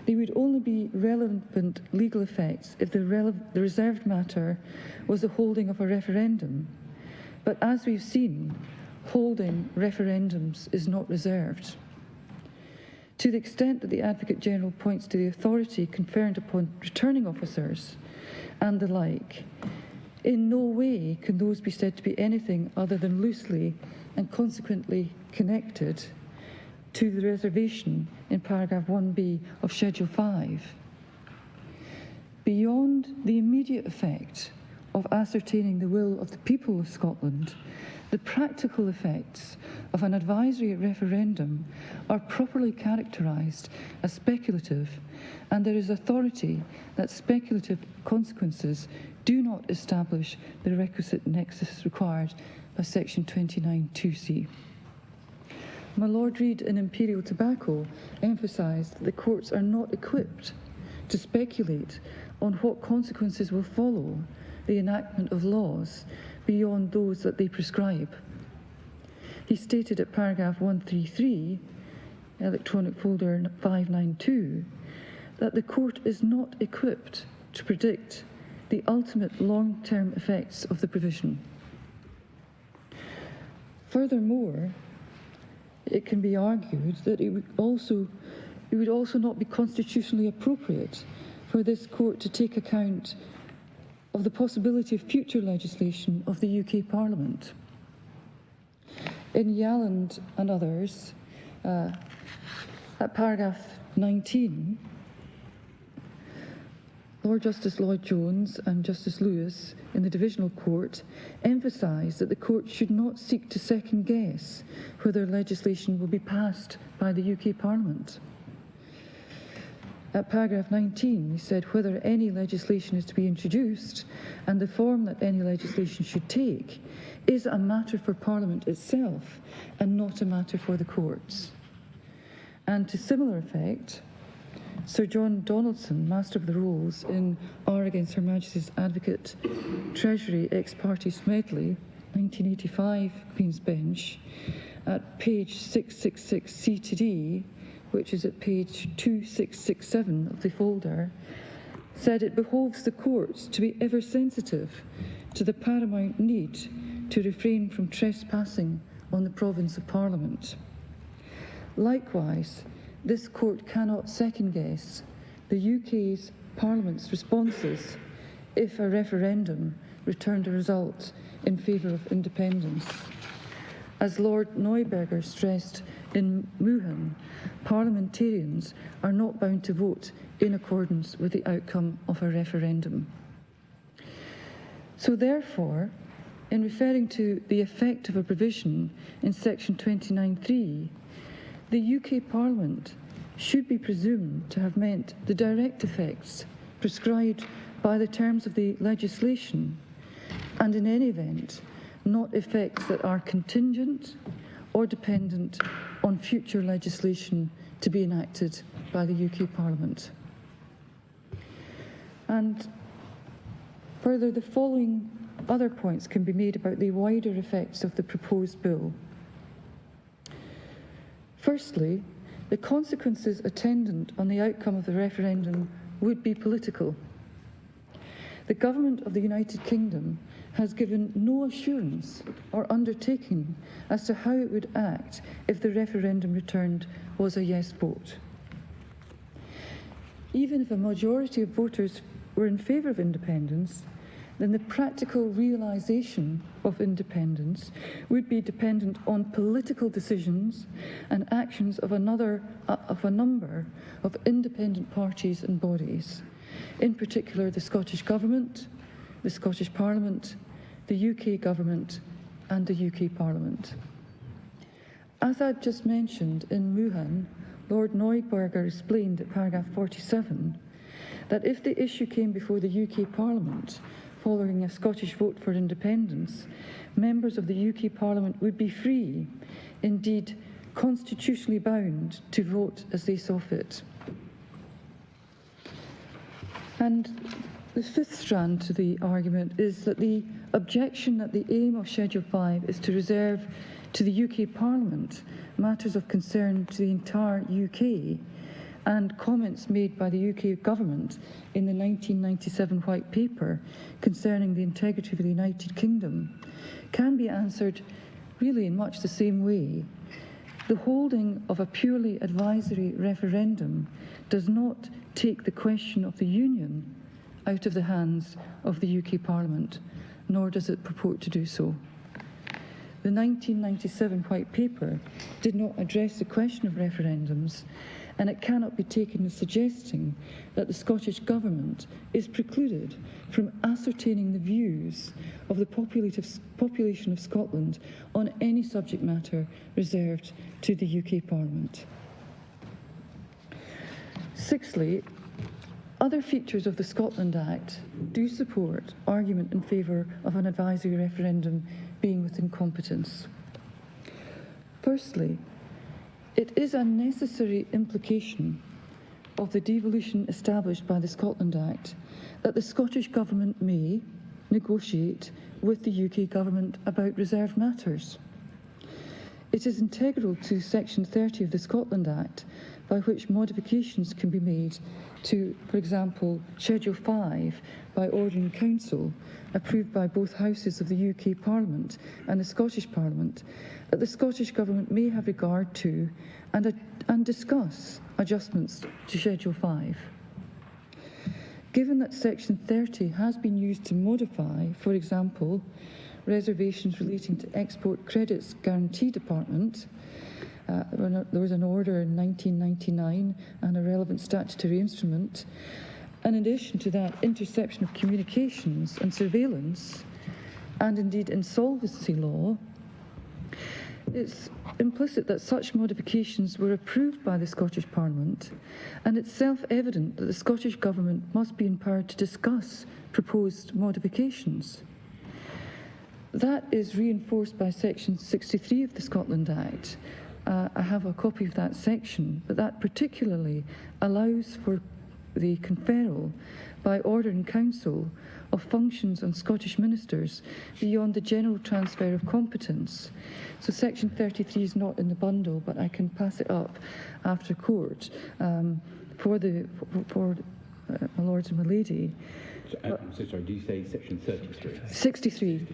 They would only be relevant legal effects if the reserved matter was the holding of a referendum. But as we've seen, holding referendums is not reserved. To the extent that the Advocate General points to the authority conferred upon returning officers and the like, in no way can those be said to be anything other than loosely and consequently connected to the reservation in paragraph 1b of Schedule 5. Beyond the immediate effect of ascertaining the will of the people of Scotland, the practical effects of an advisory referendum are properly characterised as speculative, and there is authority that speculative consequences do not establish the requisite nexus required by section 29(2)(c). My Lord Reid in Imperial Tobacco emphasised that the courts are not equipped to speculate on what consequences will follow the enactment of laws beyond those that they prescribe. He stated at paragraph 133, electronic folder 592, that the court is not equipped to predict the ultimate long-term effects of the provision. Furthermore, it can be argued that it would also not be constitutionally appropriate for this court to take account of the possibility of future legislation of the UK Parliament. In Yalland and others, at paragraph 19, Lord Justice Lloyd Jones and Justice Lewis in the Divisional Court emphasised that the court should not seek to second-guess whether legislation will be passed by the UK Parliament. At paragraph 19, he said whether any legislation is to be introduced and the form that any legislation should take is a matter for Parliament itself and not a matter for the courts. And to similar effect, Sir John Donaldson, Master of the Rolls, in R against Her Majesty's Advocate, Treasury ex partes medley, 1985, Queen's Bench, at page 666 C to D, which is at page 2667 of the folder, said it behoves the courts to be ever sensitive to the paramount need to refrain from trespassing on the province of Parliament. Likewise, this court cannot second-guess the UK's Parliament's responses if a referendum returned a result in favour of independence. As Lord Neuberger stressed in Muhan, parliamentarians are not bound to vote in accordance with the outcome of a referendum. So therefore, in referring to the effect of a provision in section 29(3), the UK Parliament should be presumed to have meant the direct effects prescribed by the terms of the legislation, and in any event, not effects that are contingent or dependent on future legislation to be enacted by the UK Parliament. And further, the following other points can be made about the wider effects of the proposed bill. Firstly, the consequences attendant on the outcome of the referendum would be political. The Government of the United Kingdom has given no assurance or undertaking as to how it would act if the referendum returned was a yes vote. Even if a majority of voters were in favour of independence, then the practical realisation of independence would be dependent on political decisions and actions of a number of independent parties and bodies, in particular the Scottish Government, the Scottish Parliament, the UK Government and the UK Parliament. As I've just mentioned in Muhan, Lord Neuberger explained at paragraph 47 that if the issue came before the UK Parliament following a Scottish vote for independence, members of the UK Parliament would be free, indeed constitutionally bound, to vote as they saw fit. And the fifth strand to the argument is that the objection that the aim of Schedule 5 is to reserve to the UK Parliament matters of concern to the entire UK, and comments made by the UK Government in the 1997 White Paper concerning the integrity of the United Kingdom can be answered really in much the same way. The holding of a purely advisory referendum does not take the question of the Union out of the hands of the UK Parliament, nor does it purport to do so. The 1997 White Paper did not address the question of referendums, and it cannot be taken as suggesting that the Scottish Government is precluded from ascertaining the views of the population of Scotland on any subject matter reserved to the UK Parliament. Sixthly, other features of the Scotland Act do support argument in favour of an advisory referendum being within competence. Firstly, it is a necessary implication of the devolution established by the Scotland Act that the Scottish Government may negotiate with the UK Government about reserved matters. It is integral to Section 30 of the Scotland Act, by which modifications can be made to, for example, Schedule 5 by order in Council, approved by both houses of the UK Parliament and the Scottish Parliament, that the Scottish Government may have regard to and discuss adjustments to Schedule 5. Given that Section 30 has been used to modify, for example, reservations relating to Export Credits Guarantee Department, there was an order in 1999 and a relevant statutory instrument. In addition to that, interception of communications and surveillance, and indeed insolvency law, it's implicit that such modifications were approved by the Scottish Parliament, and it's self-evident that the Scottish Government must be empowered to discuss proposed modifications. That is reinforced by Section 63 of the Scotland Act. I have a copy of that section, but that particularly allows for the conferral by order in Council of functions on Scottish ministers beyond the general transfer of competence. So Section 33 is not in the bundle, but I can pass it up after court for my lords and my lady. I'm so sorry, did you say Section 33? 63.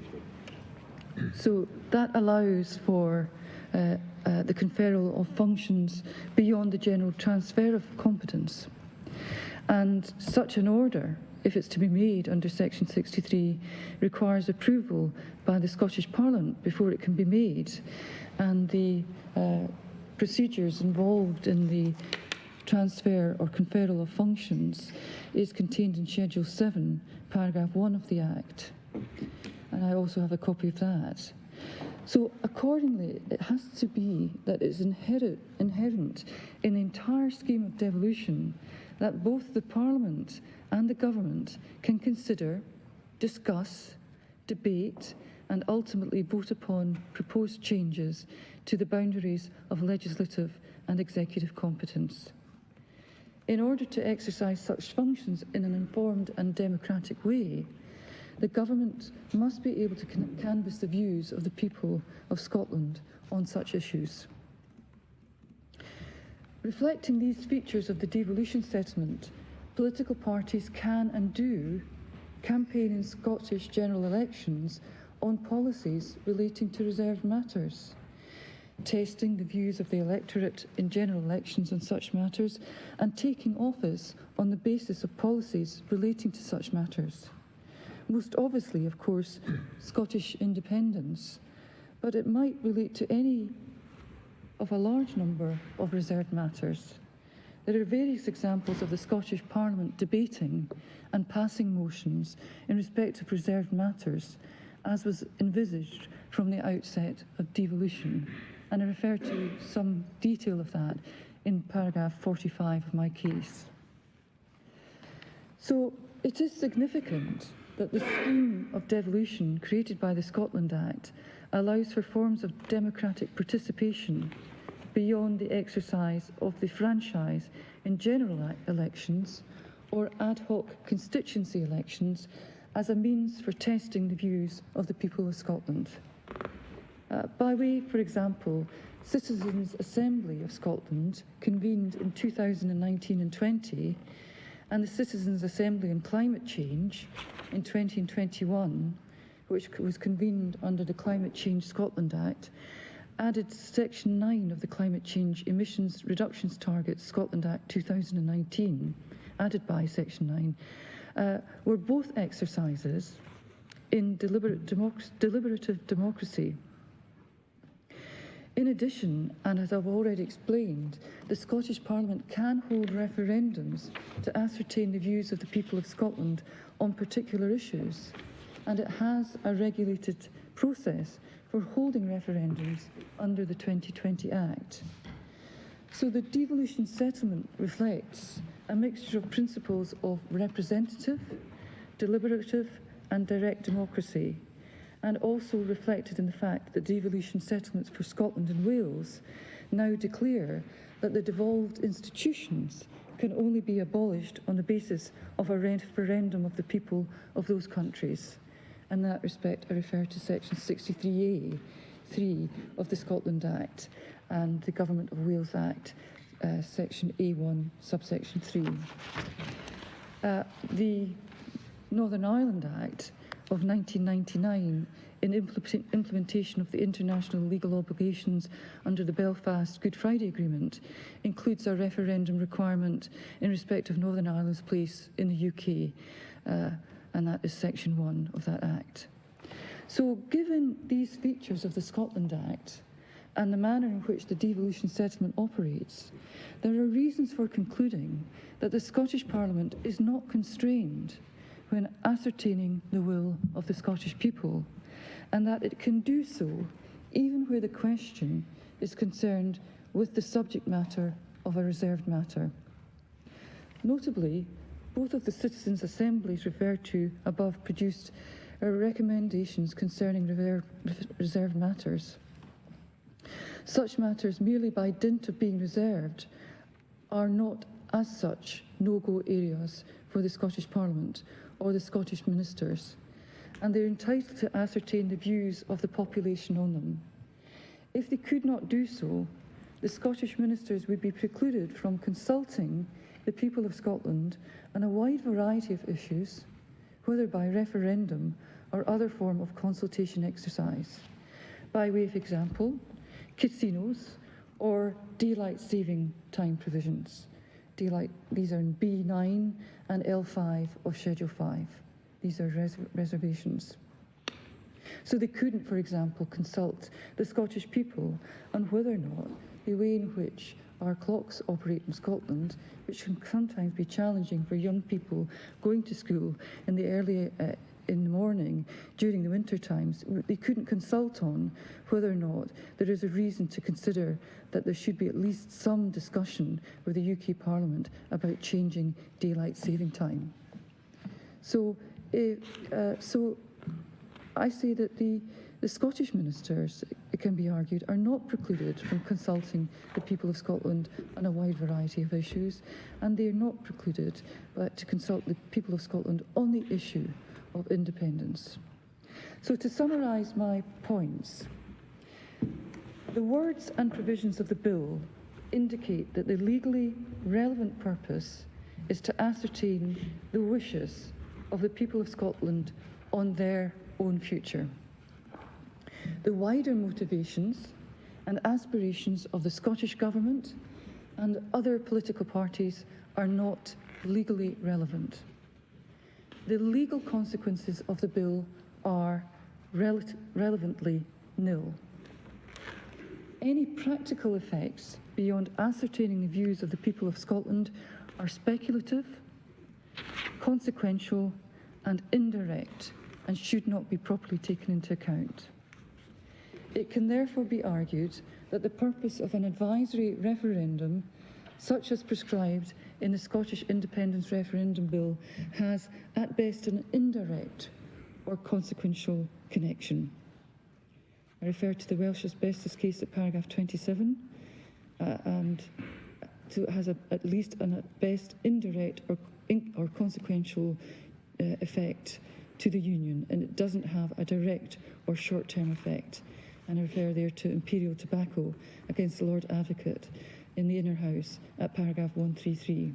So that allows for the conferral of functions beyond the general transfer of competence. And such an order, if it's to be made under Section 63, requires approval by the Scottish Parliament before it can be made. And the procedures involved in the transfer or conferral of functions is contained in Schedule 7, paragraph 1 of the Act. And I also have a copy of that. So accordingly, it has to be that it's inherent in the entire scheme of devolution that both the Parliament and the Government can consider, discuss, debate and ultimately vote upon proposed changes to the boundaries of legislative and executive competence. In order to exercise such functions in an informed and democratic way, the Government must be able to canvass the views of the people of Scotland on such issues. Reflecting these features of the devolution settlement, political parties can and do campaign in Scottish general elections on policies relating to reserved matters, testing the views of the electorate in general elections on such matters, and taking office on the basis of policies relating to such matters. Most obviously, of course, Scottish independence, but it might relate to any of a large number of reserved matters. There are various examples of the Scottish Parliament debating and passing motions in respect of reserved matters, as was envisaged from the outset of devolution, and I refer to some detail of that in paragraph 45 of my case. So it is significant that the scheme of devolution created by the Scotland Act allows for forms of democratic participation beyond the exercise of the franchise in general elections or ad hoc constituency elections as a means for testing the views of the people of Scotland. By way, for example, Citizens' Assembly of Scotland convened in 2019 and 20, and the Citizens' Assembly on Climate Change in 20 and 21, which was convened under the Climate Change Scotland Act, added Section 9 of the Climate Change Emissions Reductions Targets Scotland Act 2019, added by Section 9, were both exercises in deliberative democracy. In addition, and as I've already explained, the Scottish Parliament can hold referendums to ascertain the views of the people of Scotland on particular issues, and it has a regulated process for holding referendums under the 2020 Act. So the devolution settlement reflects a mixture of principles of representative, deliberative and direct democracy, and also reflected in the fact that devolution settlements for Scotland and Wales now declare that the devolved institutions can only be abolished on the basis of a referendum of the people of those countries. In that respect, I refer to section 63A(3) of the Scotland Act and the Government of Wales Act, section A1, subsection 3. The Northern Ireland Act of 1999, in implementation of the international legal obligations under the Belfast Good Friday Agreement, includes a referendum requirement in respect of Northern Ireland's place in the UK, and that is section 1 of that Act. So given these features of the Scotland Act and the manner in which the devolution settlement operates, there are reasons for concluding that the Scottish Parliament is not constrained when ascertaining the will of the Scottish people, and that it can do so even where the question is concerned with the subject matter of a reserved matter. Notably, both of the citizens' assemblies referred to above produced recommendations concerning reserved matters. Such matters, merely by dint of being reserved, are not as such no-go areas for the Scottish Parliament or the Scottish ministers, and they're entitled to ascertain the views of the population on them. If they could not do so, the Scottish ministers would be precluded from consulting the people of Scotland on a wide variety of issues, whether by referendum or other form of consultation exercise. By way of example, casinos or daylight saving time provisions. These are in B9 and L5 of Schedule 5. These are reservations. So they couldn't, for example, consult the Scottish people on whether or not the way in which our clocks operate in Scotland, which can sometimes be challenging for young people going to school in the morning during the winter times, they couldn't consult on whether or not there is a reason to consider that there should be at least some discussion with the UK Parliament about changing daylight saving time. So I say that the Scottish ministers, it can be argued, are not precluded from consulting the people of Scotland on a wide variety of issues, and they are not precluded to consult the people of Scotland on the issue of independence. So to summarise my points, the words and provisions of the bill indicate that the legally relevant purpose is to ascertain the wishes of the people of Scotland on their own future. The wider motivations and aspirations of the Scottish Government and other political parties are not legally relevant. The legal consequences of the bill are relevantly nil. Any practical effects beyond ascertaining the views of the people of Scotland are speculative, consequential and indirect, and should not be properly taken into account. It can therefore be argued that the purpose of an advisory referendum, such as prescribed in the Scottish Independence Referendum Bill, has at best an indirect or consequential connection. I refer to the Welsh asbestos case at paragraph 27, and so it has at least an at best indirect or consequential effect to the Union, and it doesn't have a direct or short-term effect. And I refer there to Imperial Tobacco against the Lord Advocate in the Inner House at paragraph 133.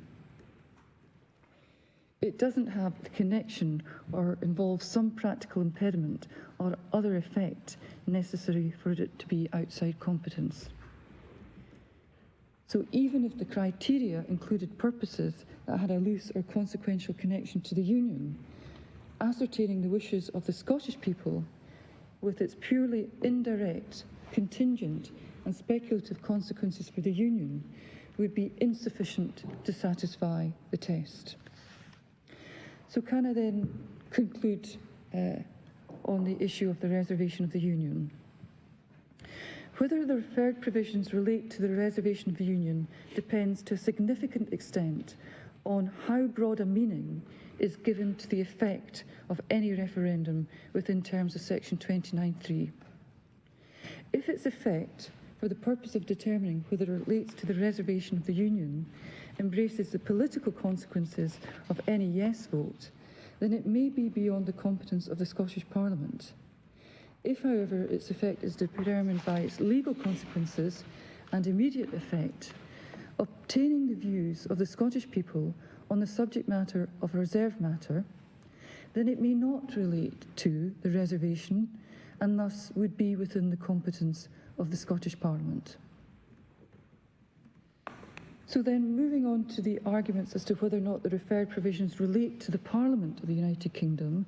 It doesn't have the connection or involve some practical impediment or other effect necessary for it to be outside competence. So even if the criteria included purposes that had a loose or consequential connection to the Union, ascertaining the wishes of the Scottish people with its purely indirect, contingent and speculative consequences for the Union would be insufficient to satisfy the test. So can I then conclude on the issue of the reservation of the Union? Whether the referred provisions relate to the reservation of the Union depends to a significant extent on how broad a meaning is given to the effect of any referendum within terms of section 29(3). If its effect, for the purpose of determining whether it relates to the reservation of the Union, embraces the political consequences of any yes vote, then it may be beyond the competence of the Scottish Parliament. If, however, its effect is determined by its legal consequences and immediate effect, obtaining the views of the Scottish people on the subject matter of a reserved matter, then it may not relate to the reservation and thus would be within the competence of the Scottish Parliament. So then, moving on to the arguments as to whether or not the referred provisions relate to the Parliament of the United Kingdom,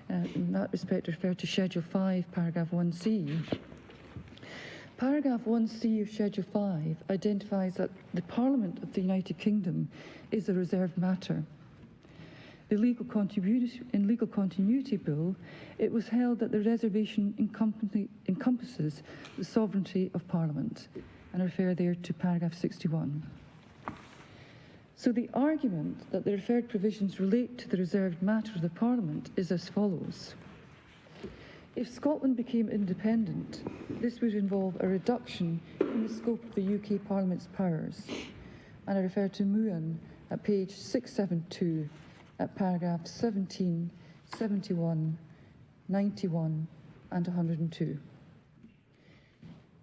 in that respect referred to Schedule 5, Paragraph 1c. Paragraph 1c of Schedule 5 identifies that the Parliament of the United Kingdom is a reserved matter. In Legal Continuity Bill, it was held that the reservation encompasses the sovereignty of Parliament, and I refer there to Paragraph 61. So the argument that the referred provisions relate to the reserved matter of the Parliament is as follows. If Scotland became independent, this would involve a reduction in the scope of the UK Parliament's powers, and I refer to Muan at page 672 at paragraphs 17, 71, 91 and 102.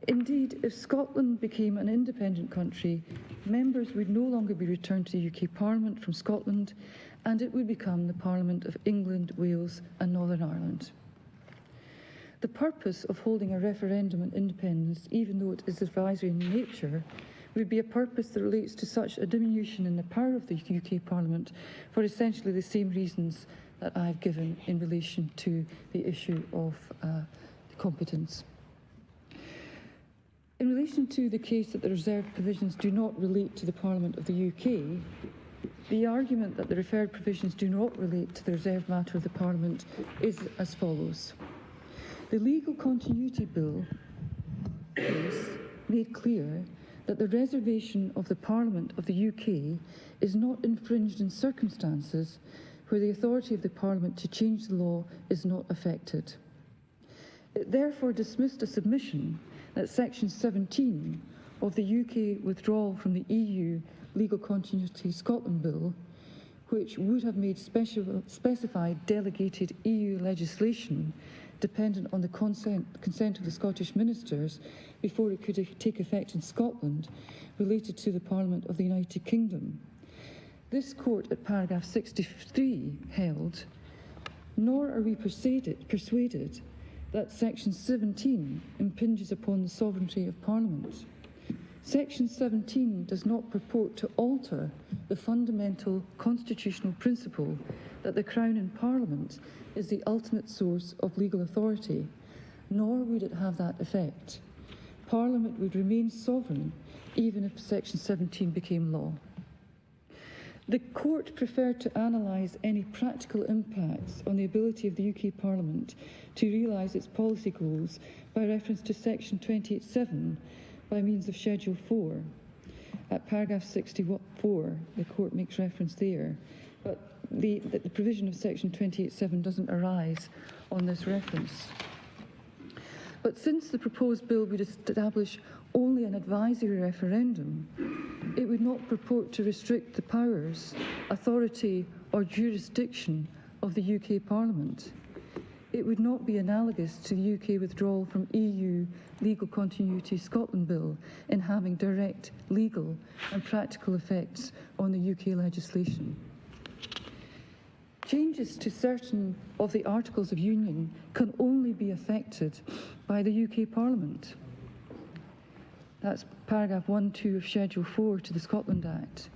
Indeed, if Scotland became an independent country, members would no longer be returned to the UK Parliament from Scotland, and it would become the Parliament of England, Wales and Northern Ireland. The purpose of holding a referendum on independence, even though it is advisory in nature, would be a purpose that relates to such a diminution in the power of the UK Parliament for essentially the same reasons that I have given in relation to the issue of competence. In relation to the case that the reserved provisions do not relate to the Parliament of the UK, the argument that the referred provisions do not relate to the reserved matter of the Parliament is as follows. The Legal Continuity Bill case made clear that the reservation of the Parliament of the UK is not infringed in circumstances where the authority of the Parliament to change the law is not affected. It therefore dismissed a submission that Section 17 of the UK withdrawal from the EU Legal Continuity Scotland Bill, which would have made specified delegated EU legislation dependent on the consent of the Scottish ministers before it could take effect in Scotland, related to the Parliament of the United Kingdom. This court at paragraph 63 held, nor are we persuaded that Section 17 impinges upon the sovereignty of Parliament. Section 17 does not purport to alter the fundamental constitutional principle that the Crown in Parliament is the ultimate source of legal authority, nor would it have that effect. Parliament would remain sovereign even if Section 17 became law. The court preferred to analyse any practical impacts on the ability of the UK Parliament to realise its policy goals by reference to Section 28(7 by means of Schedule 4. At paragraph 64, the court makes reference there, but the provision of Section 28(7 doesn't arise on this reference. But since the proposed bill would establish only an advisory referendum, it would not purport to restrict the powers, authority or jurisdiction of the UK Parliament. It would not be analogous to the UK withdrawal from EU Legal Continuity Scotland Bill in having direct legal and practical effects on the UK legislation. Changes to certain of the Articles of Union can only be effected by the UK Parliament. That's paragraph 1(2) of Schedule 4 to the Scotland Act.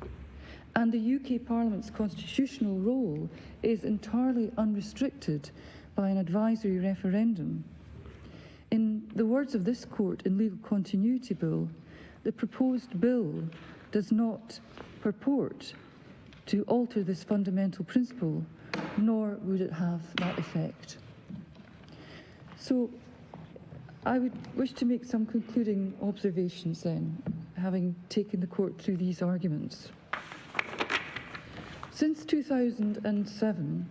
And the UK Parliament's constitutional role is entirely unrestricted by an advisory referendum. In the words of this court in Legal Continuity Bill, the proposed bill does not purport to alter this fundamental principle, nor would it have that effect. So I would wish to make some concluding observations then, having taken the court through these arguments. Since 2007,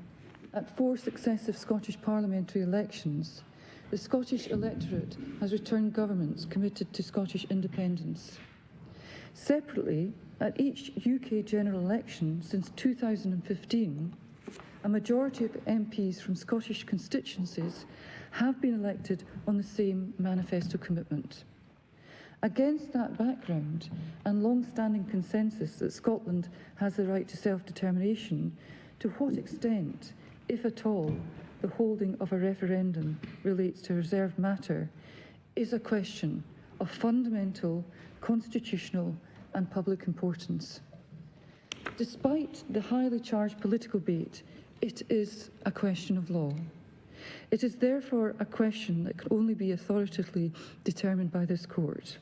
at 4 successive Scottish parliamentary elections, the Scottish electorate has returned governments committed to Scottish independence. Separately, at each UK general election since 2015, a majority of MPs from Scottish constituencies have been elected on the same manifesto commitment. Against that background and long-standing consensus that Scotland has the right to self-determination, to what extent, if at all, the holding of a referendum relates to a reserved matter is a question of fundamental, constitutional and public importance. Despite the highly charged political bait, it is a question of law. It is therefore a question that can only be authoritatively determined by this court.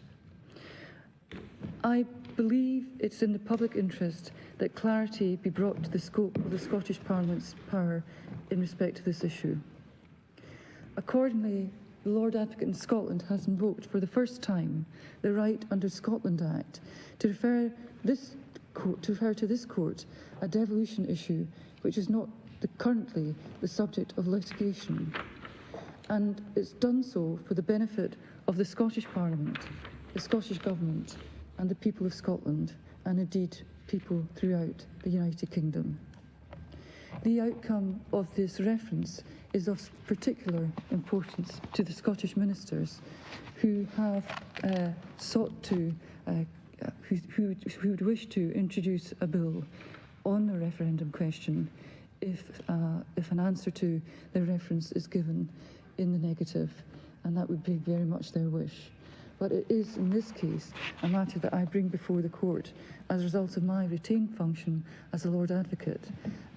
I believe it's in the public interest that clarity be brought to the scope of the Scottish Parliament's power in respect to this issue. Accordingly, the Lord Advocate in Scotland has invoked for the first time the right under Scotland Act to refer to this court a devolution issue which is not currently the subject of litigation, and it's done so for the benefit of the Scottish Parliament, the Scottish Government and the people of Scotland, and indeed people throughout the United Kingdom. The outcome of this reference is of particular importance to the Scottish ministers who have sought to, who would wish to introduce a bill on the referendum question if an answer to their reference is given in the negative, and that would be very much their wish. But it is, in this case, a matter that I bring before the court as a result of my retained function as a Lord Advocate,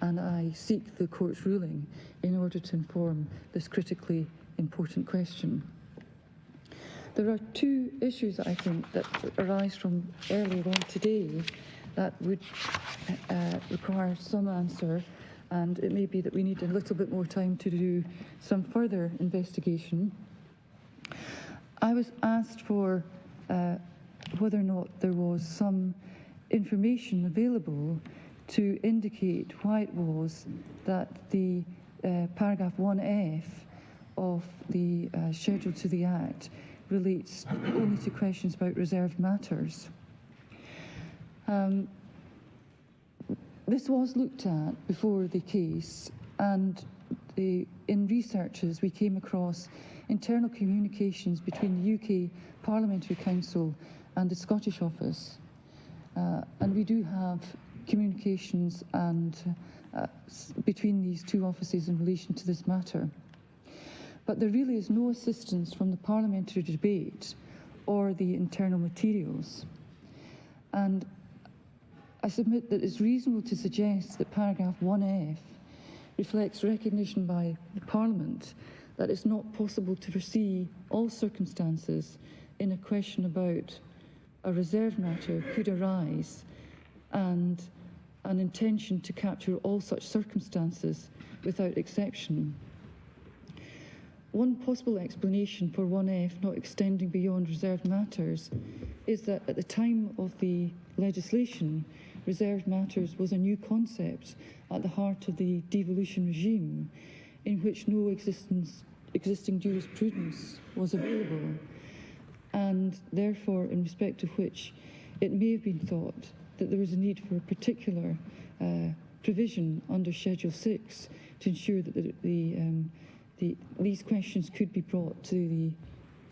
and I seek the court's ruling in order to inform this critically important question. There are two issues, I think, that arise from earlier on today that would require some answer, and it may be that we need a little bit more time to do some further investigation. I was asked for whether or not there was some information available to indicate why it was that the paragraph 1F of the schedule to the Act relates only to questions about reserved matters. This was looked at before the case, and in researches we came across internal communications between the UK Parliamentary Council and the Scottish Office. And we do have communications between these two offices in relation to this matter. But there really is no assistance from the parliamentary debate or the internal materials. And I submit that it's reasonable to suggest that paragraph 1F reflects recognition by the Parliament that it's not possible to foresee all circumstances in a question about a reserved matter could arise, and an intention to capture all such circumstances without exception. One possible explanation for 1F not extending beyond reserved matters is that at the time of the legislation, reserved matters was a new concept at the heart of the devolution regime, in which no existing jurisprudence was available, and therefore in respect of which it may have been thought that there was a need for a particular provision under Schedule 6 to ensure that these questions could be brought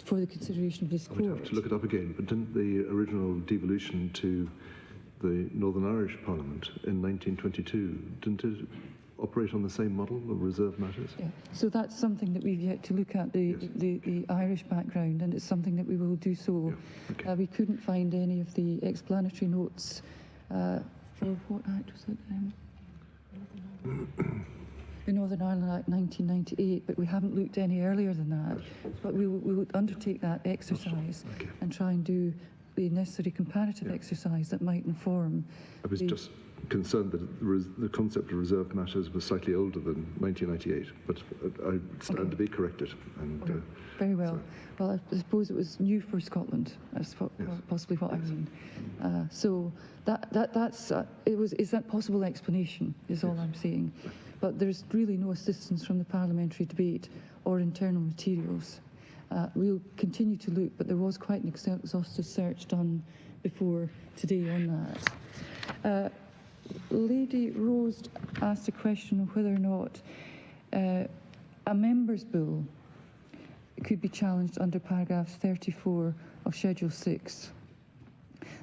for the consideration of this court. I would have to look it up again, but didn't the original devolution to the Northern Irish Parliament in 1922, didn't it operate on the same model of reserved matters? Yeah, so that's something that we've yet to look at, the Irish background, and it's something that we will do so. Yeah, okay. We couldn't find any of the explanatory notes for what act was it? the Northern Ireland Act 1998, but we haven't looked any earlier than that. But we will undertake that exercise and try and do the necessary comparative exercise that might inform. I was just concerned that the concept of reserved matters was slightly older than 1998, but I stand to be corrected. And very well. Well, I suppose it was new for Scotland. That's possibly what I mean. So that's is that possible explanation? Is all I'm saying. But there's really no assistance from the parliamentary debate or internal materials. We'll continue to look, but there was quite an exhaustive search done before today on that. Lady Rose asked a question of whether or not a member's bill could be challenged under paragraph 34 of Schedule 6.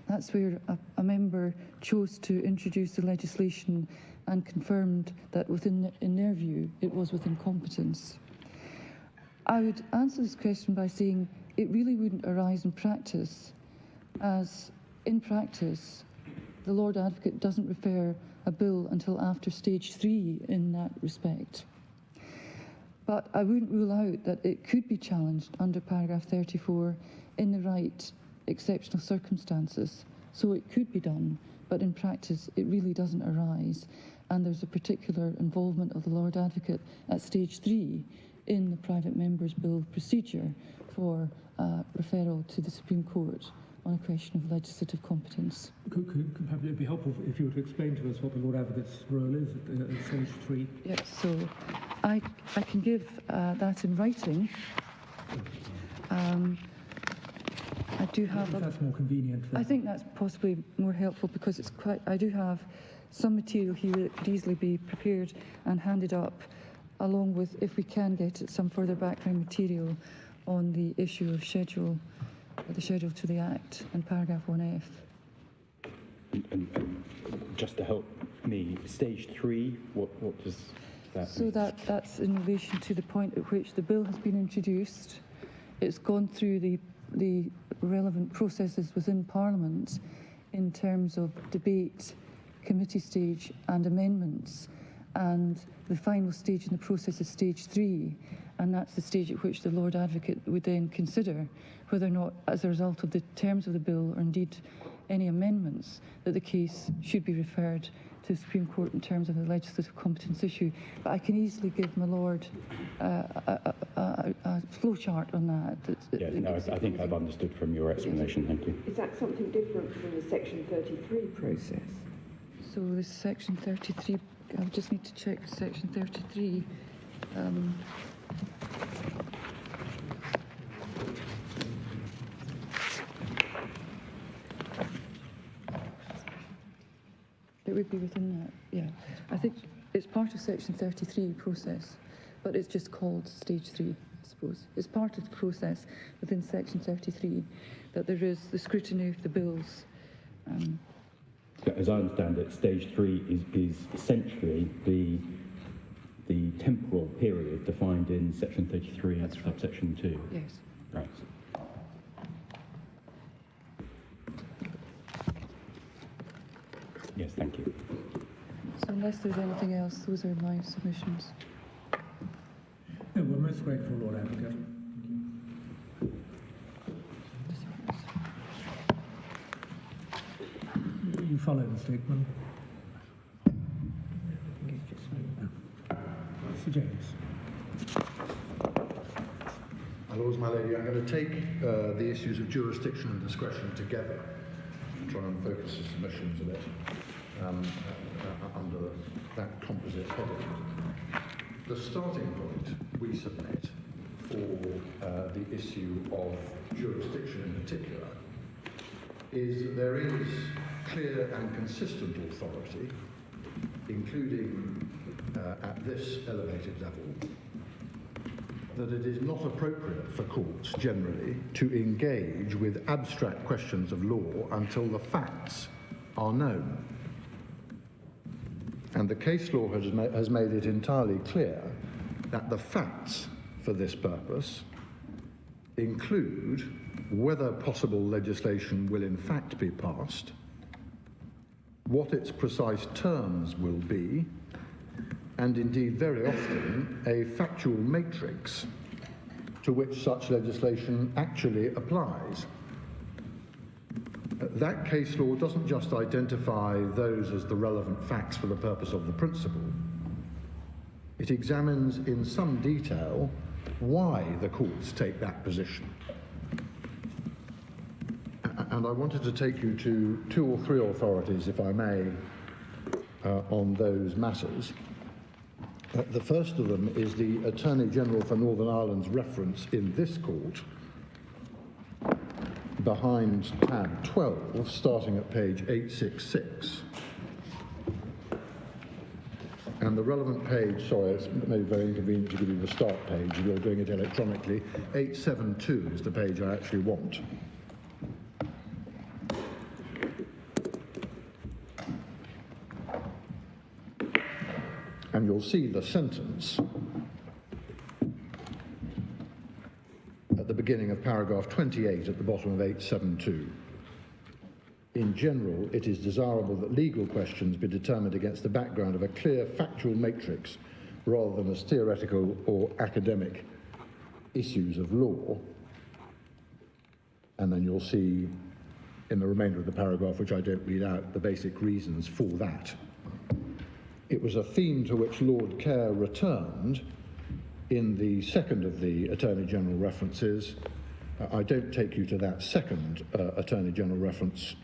That's where a member chose to introduce the legislation and confirmed that in their view, it was within competence. I would answer this question by saying it really wouldn't arise in practice, as in practice, the Lord Advocate doesn't refer a bill until after stage 3 in that respect. But I wouldn't rule out that it could be challenged under paragraph 34 in the right exceptional circumstances. So it could be done, but in practice it really doesn't arise. And there's a particular involvement of the Lord Advocate at stage 3 in the private member's bill procedure for referral to the Supreme Court on a question of legislative competence. Perhaps it would be helpful if you were to explain to us what the Lord Advocate's role is at stage 3. Yes, so I can give that in writing. I do have. If that's more convenient. I think that's possibly more helpful because it's quite. I do have some material here that could easily be prepared and handed up, along with, if we can get it, some further background material on the issue of the schedule to the Act and paragraph 1F. And just to help me, stage 3, what does that mean? So that's in relation to the point at which the bill has been introduced. It's gone through the relevant processes within Parliament in terms of debate, committee stage and amendments. And the final stage in the process is stage 3, and that's the stage at which the Lord Advocate would then consider whether or not, as a result of the terms of the bill, or indeed any amendments, that the case should be referred to the Supreme Court in terms of the legislative competence issue. But I can easily give my Lord a flowchart on that. I think I've understood from your explanation. Thank you. Is that something different from the Section 33 process? So this Section 33, I just need to check Section 33. It would be within that, yeah. I think it's part of Section 33 process, but it's just called Stage 3, I suppose. It's part of the process within Section 33 that there is the scrutiny of the bills. As I understand it, Stage 3 is essentially the temporal period defined in Section 33 and subsection 2. Yes. Right. Yes, thank you. So unless there's anything else, those are my submissions. No, we're most grateful, Lord Advocate. You follow the statement. Sir James. My lords, my lady, I'm going to take the issues of jurisdiction and discretion together and try and focus the submissions a bit under that composite heading. The starting point we submit for the issue of jurisdiction in particular is that there is clear and consistent authority, including at this elevated level, that it is not appropriate for courts generally to engage with abstract questions of law until the facts are known. And the case law has made it entirely clear that the facts for this purpose include whether possible legislation will in fact be passed, what its precise terms will be, and indeed very often a factual matrix to which such legislation actually applies. That case law doesn't just identify those as the relevant facts for the purpose of the principle. It examines in some detail why the courts take that position. And I wanted to take you to 2 or 3 authorities, if I may, on those matters. The first of them is the Attorney General for Northern Ireland's reference in this court behind tab 12, starting at page 866. And the relevant page, sorry, it's maybe very inconvenient to give you the start page if you're doing it electronically. 872 is the page I actually want. And you'll see the sentence at the beginning of paragraph 28 at the bottom of 872. In general, it is desirable that legal questions be determined against the background of a clear factual matrix rather than as theoretical or academic issues of law. And then you'll see in the remainder of the paragraph, which I don't read out, the basic reasons for that. It was a theme to which Lord Kerr returned in the second of the Attorney General references. I don't take you to that second Attorney General reference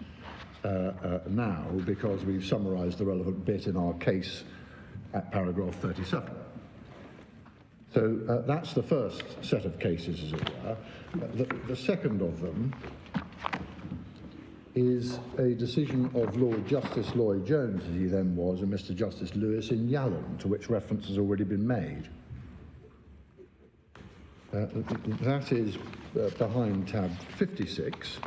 now, because we've summarised the relevant bit in our case at paragraph 37. So that's the first set of cases, as it were. The second of them is a decision of Lord Justice Lloyd Jones, as he then was, and Mr. Justice Lewis in Yalom, to which reference has already been made. That is behind tab 56,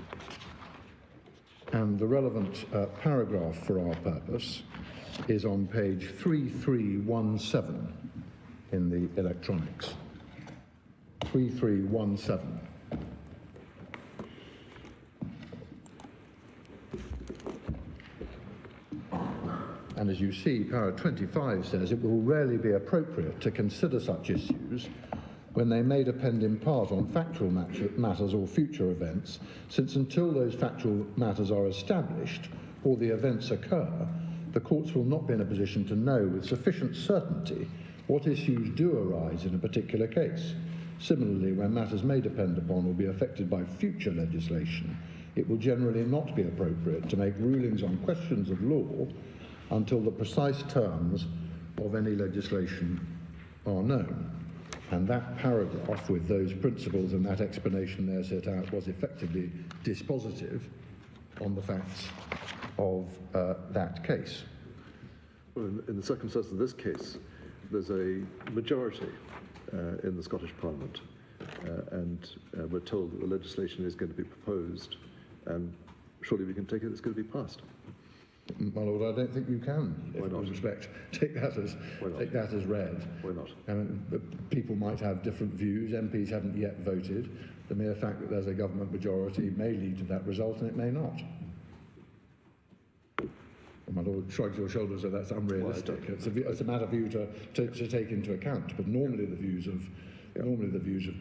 and the relevant paragraph for our purpose is on page 3317 in the electronics. 3317. And as you see, para 25 says it will rarely be appropriate to consider such issues when they may depend in part on factual matters or future events, since until those factual matters are established or the events occur, the courts will not be in a position to know with sufficient certainty what issues do arise in a particular case. Similarly, when matters may depend upon or be affected by future legislation, it will generally not be appropriate to make rulings on questions of law until the precise terms of any legislation are known. And that paragraph with those principles and that explanation there set out was effectively dispositive on the facts of that case. Well, in the circumstances of this case, there's a majority in the Scottish Parliament, and we're told that the legislation is going to be proposed, and surely we can take it it's going to be passed. My Lord, I don't think you can, with all respect, take that as read. Why not? People might have different views. MPs haven't yet voted. The mere fact that there's a government majority may lead to that result, and it may not. My Lord shrugs your shoulders, so that's unrealistic. It's a matter for you to take into account. But normally the views of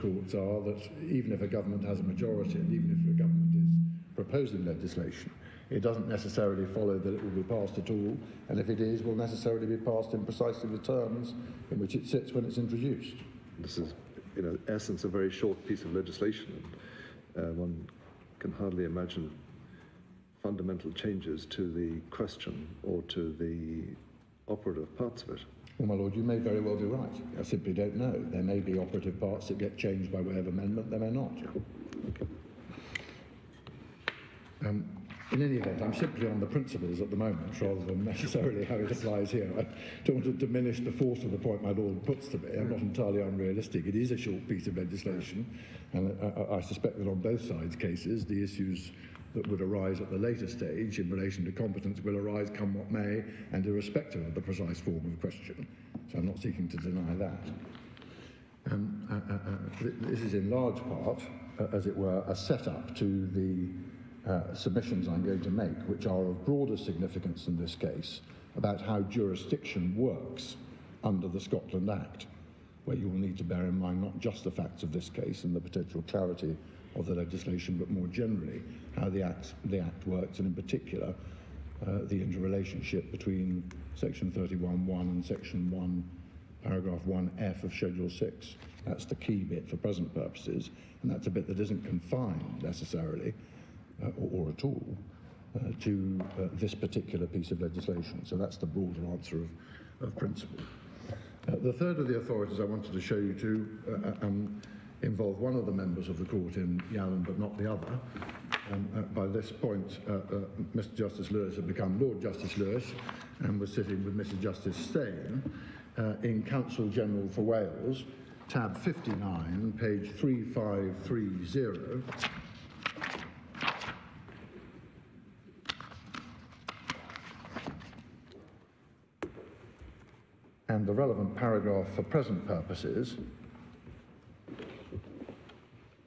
courts are that even if a government has a majority, and even if a government is proposing legislation, it doesn't necessarily follow that it will be passed at all, and if it is, will necessarily be passed in precisely the terms in which it sits when it's introduced. This is, in essence, a very short piece of legislation. One can hardly imagine fundamental changes to the question or to the operative parts of it. Well, my Lord, you may very well be right. I simply don't know. There may be operative parts that get changed by way of amendment, there may not. In any event, I'm simply on the principles at the moment rather than necessarily how it applies here. I don't want to diminish the force of the point my Lord puts to me. I'm not entirely unrealistic. It is a short piece of legislation, and I suspect that on both sides' cases, the issues that would arise at the later stage in relation to competence will arise come what may, and irrespective of the precise form of the question. So I'm not seeking to deny that. This is in large part, as it were, a setup to the submissions I'm going to make, which are of broader significance in this case, about how jurisdiction works under the Scotland Act, where you will need to bear in mind not just the facts of this case and the potential clarity of the legislation, but more generally how the Act works, and in particular the interrelationship between Section 31.1 and Section 1, Paragraph 1F of Schedule 6. That's the key bit for present purposes, and that's a bit that isn't confined necessarily, or at all, to this particular piece of legislation. So that's the broader answer of principle. The third of the authorities I wanted to show you to involve one of the members of the court in Yallen, but not the other. By this point, Mr. Justice Lewis had become Lord Justice Lewis and was sitting with Mrs. Justice Steyn in Counsel General for Wales, tab 59, page 3530. And the relevant paragraph for present purposes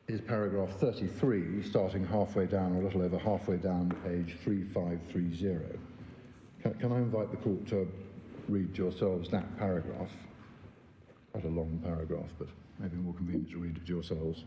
is paragraph 33, starting halfway down, or a little over halfway down, page 3530. Can I invite the court to read to yourselves that paragraph? Quite a long paragraph, but maybe more convenient to read it to yourselves.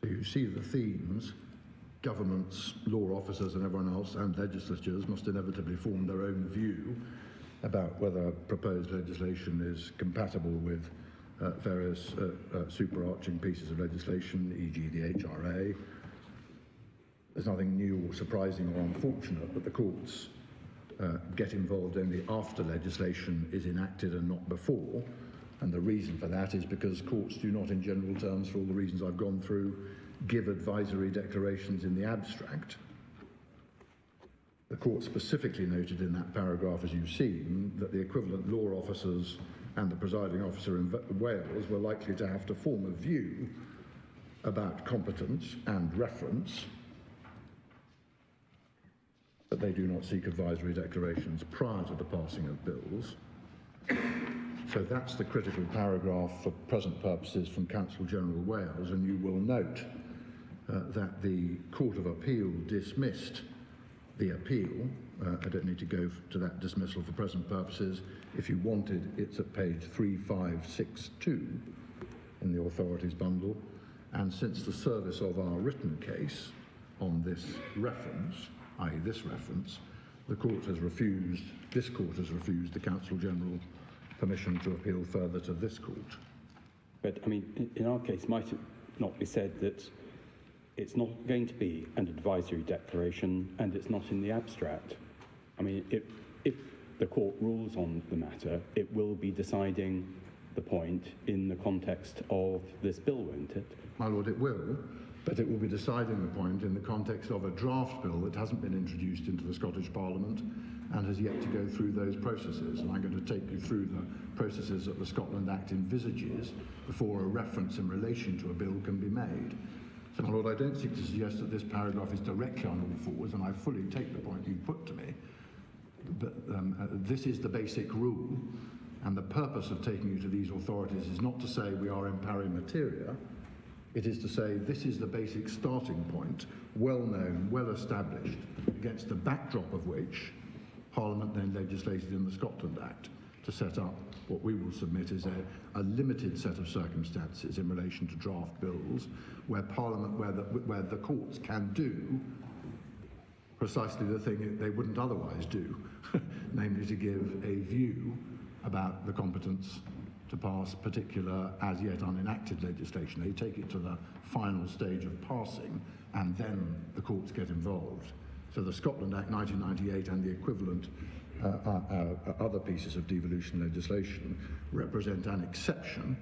So you see the themes. Governments, law officers and everyone else, and legislatures must inevitably form their own view about whether proposed legislation is compatible with various superarching pieces of legislation, e.g. the HRA. There's nothing new or surprising or unfortunate, but the courts get involved only after legislation is enacted and not before. And the reason for that is because courts do not, in general terms, for all the reasons I've gone through, give advisory declarations in the abstract. The court specifically noted in that paragraph, as you've seen, that the equivalent law officers and the presiding officer in Wales were likely to have to form a view about competence and reference, but they do not seek advisory declarations prior to the passing of bills. So that's the critical paragraph for present purposes from Counsel General Wales, and you will note that the Court of Appeal dismissed the appeal. I don't need to go to that dismissal for present purposes. If you wanted, it's at page 3562 in the authorities bundle. And since the service of our written case on this reference, i.e. this reference, this court has refused the Counsel General permission to appeal further to this court. But, I mean, in our case, might it not be said that it's not going to be an advisory declaration and it's not in the abstract? I mean, if the court rules on the matter, it will be deciding the point in the context of this bill, won't it? My lord, it will, but it will be deciding the point in the context of a draft bill that hasn't been introduced into the Scottish Parliament and has yet to go through those processes. And I'm going to take you through the processes that the Scotland Act envisages before a reference in relation to a bill can be made. So, my lord, I don't seek to suggest that this paragraph is directly on all fours, and I fully take the point you put to me. But this is the basic rule, and the purpose of taking you to these authorities is not to say we are in pari materia. It is to say this is the basic starting point, well known, well established, against the backdrop of which Parliament then legislated in the Scotland Act to set up what we will submit is a limited set of circumstances in relation to draft bills where Parliament, where the courts can do precisely the thing they wouldn't otherwise do, namely to give a view about the competence to pass particular as yet unenacted legislation. They take it to the final stage of passing and then the courts get involved. So the Scotland Act 1998 and the equivalent other pieces of devolution legislation represent an exception,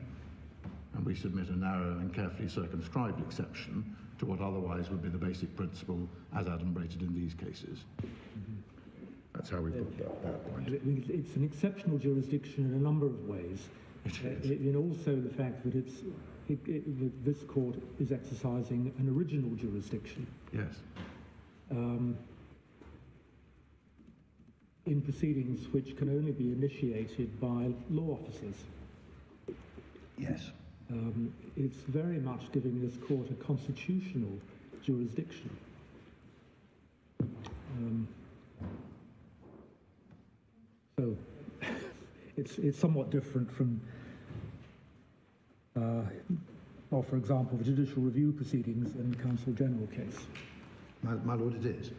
and we submit a narrow and carefully circumscribed exception to what otherwise would be the basic principle as adumbrated in these cases. That's how we put that point. It's an exceptional jurisdiction in a number of ways. In also the fact that that this court is exercising an original jurisdiction. Yes. In proceedings which can only be initiated by law officers. Yes. It's very much giving this court a constitutional jurisdiction. So it's somewhat different from, for example, the judicial review proceedings in the Counsel General case. My Lord, it is.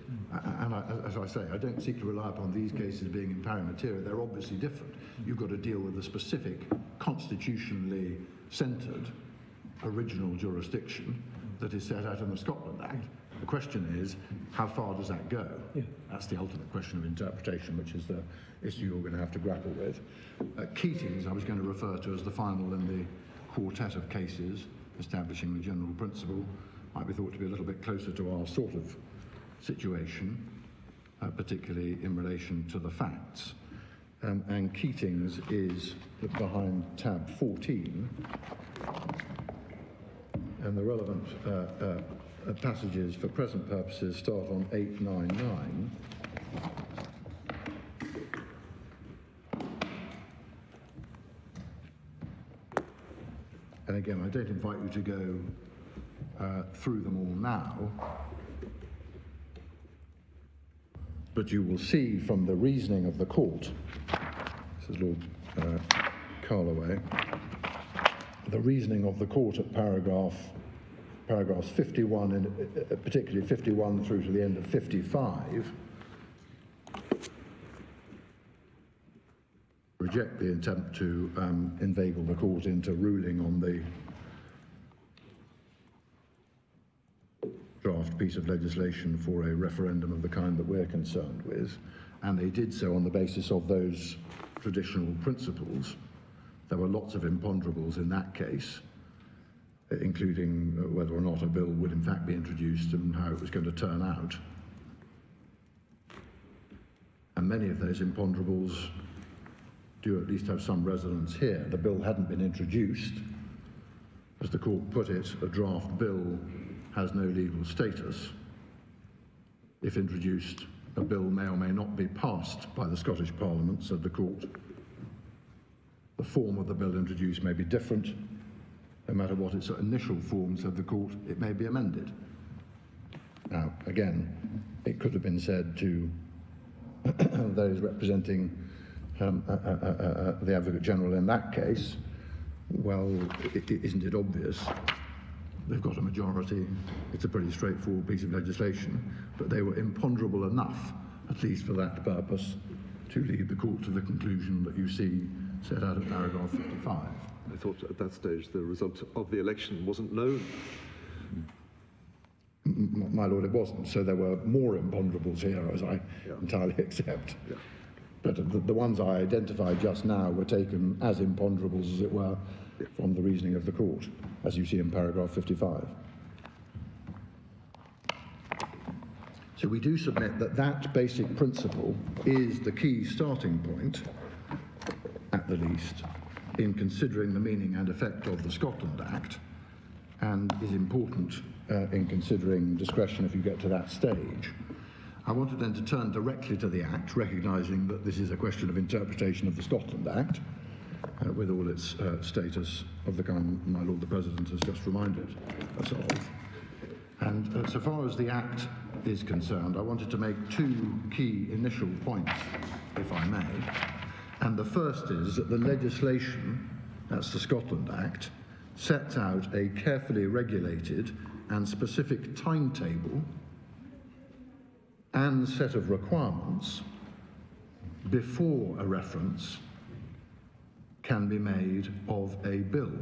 And as I say, I don't seek to rely upon these cases being in pari materia. They're obviously different. You've got to deal with a specific constitutionally centred original jurisdiction that is set out in the Scotland Act. The question is, how far does that go? Yeah. That's the ultimate question of interpretation, which is the issue you're going to have to grapple with. Keating's, I was going to refer to as the final in the quartet of cases establishing the general principle, might be thought to be a little bit closer to our sort of situation, particularly in relation to the facts. And Keating's is behind tab 14, and the relevant passages for present purposes start on 899. And again, I don't invite you to go through them all now, but you will see from the reasoning of the court, this is Lord Carlaway, the reasoning of the court at paragraphs 51, and particularly 51 through to the end of 55, reject the attempt to inveigle the court into ruling on the draft piece of legislation for a referendum of the kind that we're concerned with, and they did so on the basis of those traditional principles. There were lots of imponderables in that case, including whether or not a bill would in fact be introduced and how it was going to turn out. And many of those imponderables do at least have some resonance here. The bill hadn't been introduced. As the court put it, a draft bill has no legal status. If introduced, a bill may or may not be passed by the Scottish Parliament, said the court. The form of the bill introduced may be different. No matter what its initial form, said the court, it may be amended. Now, again, it could have been said to those representing the Advocate General in that case, well, isn't it obvious? They've got a majority, it's a pretty straightforward piece of legislation, but they were imponderable enough, at least for that purpose, to lead the court to the conclusion that you see set out at paragraph 55. I thought at that stage the result of the election wasn't known. My Lord, it wasn't. So there were more imponderables here, as I entirely accept. Yeah. But the ones I identified just now were taken as imponderables, as it were, from the reasoning of the court, as you see in paragraph 55. So we do submit that that basic principle is the key starting point, at the least, in considering the meaning and effect of the Scotland Act, and is important in considering discretion if you get to that stage. I wanted then to turn directly to the Act, recognising that this is a question of interpretation of the Scotland Act, with all its status of the kind my Lord the President has just reminded us of. And so far as the Act is concerned, I wanted to make two key initial points, if I may. And the first is that the legislation, that's the Scotland Act, sets out a carefully regulated and specific timetable and set of requirements before a reference can be made of a bill.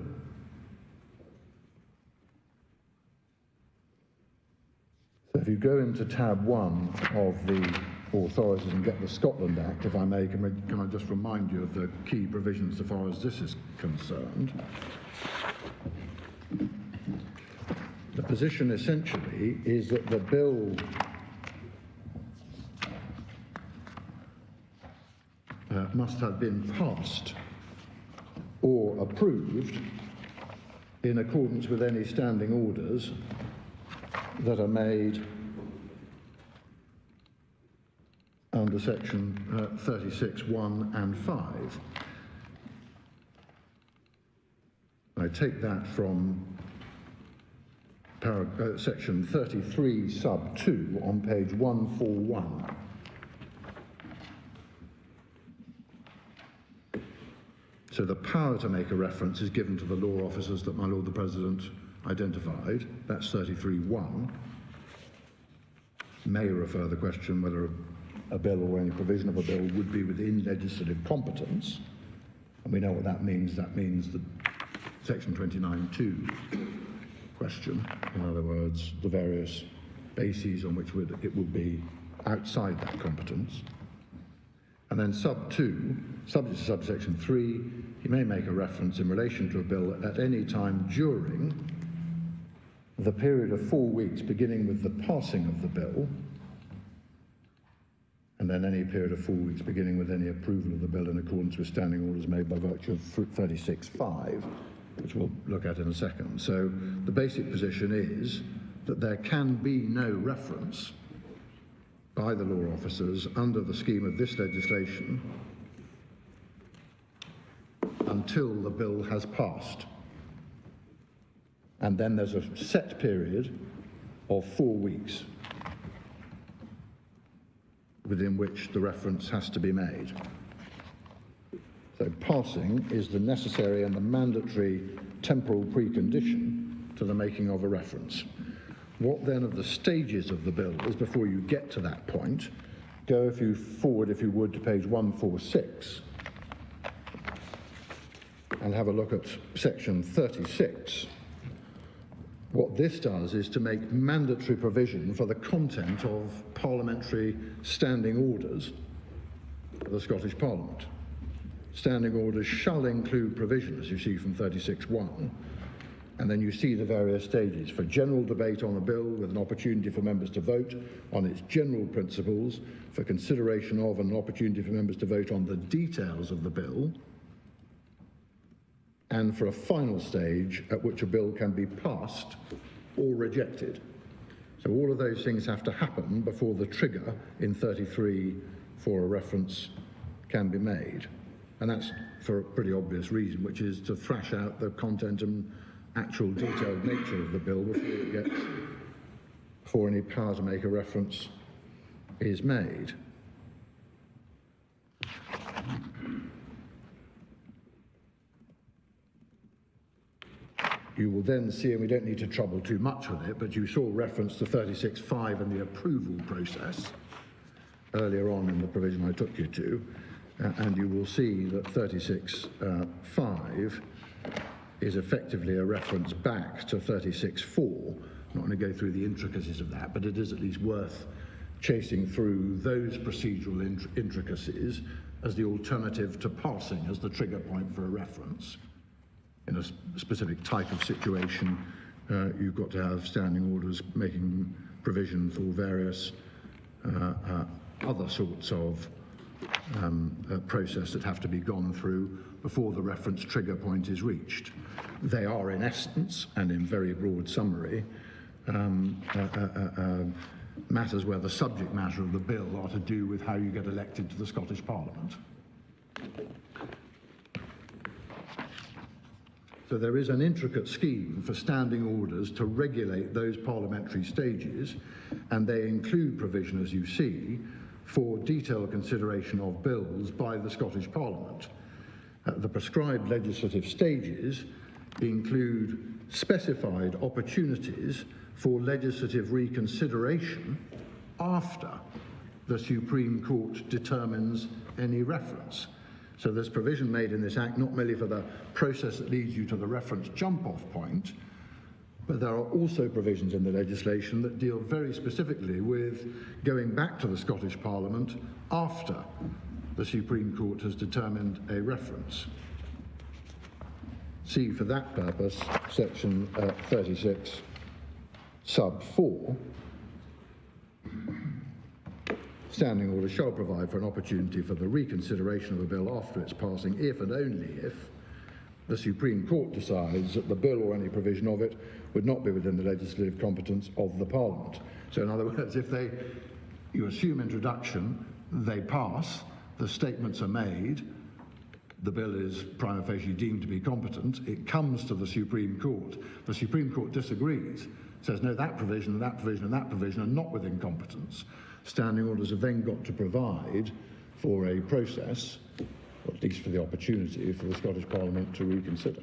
So if you go into tab 1 of the authorities and get the Scotland Act, if I may, can I just remind you of the key provisions as far as this is concerned? The position essentially is that the bill must have been passed or approved in accordance with any standing orders that are made under section 36(1) and 5. I take that from section 33 sub 2 on page 141. So the power to make a reference is given to the law officers that my Lord the President identified. That's 33(1). May refer the question whether a bill or any provision of a bill would be within legislative competence. And we know what that means. That means the section 29(2) question. In other words, the various bases on which it would be outside that competence. And then sub 2, subject to subsection 3, he may make a reference in relation to a bill at any time during the period of 4 weeks beginning with the passing of the bill, and then any period of 4 weeks beginning with any approval of the bill in accordance with standing orders made by virtue of 36(5), which we'll look at in a second. So the basic position is that there can be no reference by the law officers under the scheme of this legislation until the bill has passed. And then there's a set period of 4 weeks within which the reference has to be made. So passing is the necessary and the mandatory temporal precondition to the making of a reference. What then of the stages of the bill is before you get to that point? Go forward, if you would, to page 146 and have a look at section 36. What this does is to make mandatory provision for the content of parliamentary standing orders of the Scottish Parliament. Standing orders shall include provision, as you see from 36(1), and then you see the various stages for general debate on a bill with an opportunity for members to vote on its general principles, for consideration of and an opportunity for members to vote on the details of the bill, and for a final stage at which a bill can be passed or rejected. So all of those things have to happen before the trigger in 33 for a reference can be made. And that's for a pretty obvious reason, which is to thrash out the content and actual detailed nature of the bill before any power to make a reference is made. You will then see, and we don't need to trouble too much with it, but you saw reference to 36(5) and the approval process earlier on in the provision I took you to, and you will see that 36(5) is effectively a reference back to 36(4). I'm not going to go through the intricacies of that, but it is at least worth chasing through those procedural intricacies as the alternative to passing as the trigger point for a reference. In a specific type of situation, you've got to have standing orders making provision for various other sorts of process that have to be gone through before the reference trigger point is reached. They are, in essence, and in very broad summary, matters where the subject matter of the bill are to do with how you get elected to the Scottish Parliament. So there is an intricate scheme for standing orders to regulate those parliamentary stages, and they include provision, as you see, for detailed consideration of bills by the Scottish Parliament. The prescribed legislative stages include specified opportunities for legislative reconsideration after the Supreme Court determines any reference. So there's provision made in this Act not merely for the process that leads you to the reference jump-off point, But there are also provisions in the legislation that deal very specifically with going back to the Scottish Parliament after the Supreme Court has determined a reference. See, for that purpose, section 36, sub 4, standing order shall provide for an opportunity for the reconsideration of a bill after its passing if and only if the Supreme Court decides that the bill or any provision of it would not be within the legislative competence of the Parliament. So in other words, if you assume introduction, they pass, the statements are made, the bill is prima facie deemed to be competent, it comes to the Supreme Court. The Supreme Court disagrees, says no, that provision and that provision and that provision are not within competence. Standing orders have then got to provide for a process, or at least for the opportunity for the Scottish Parliament to reconsider.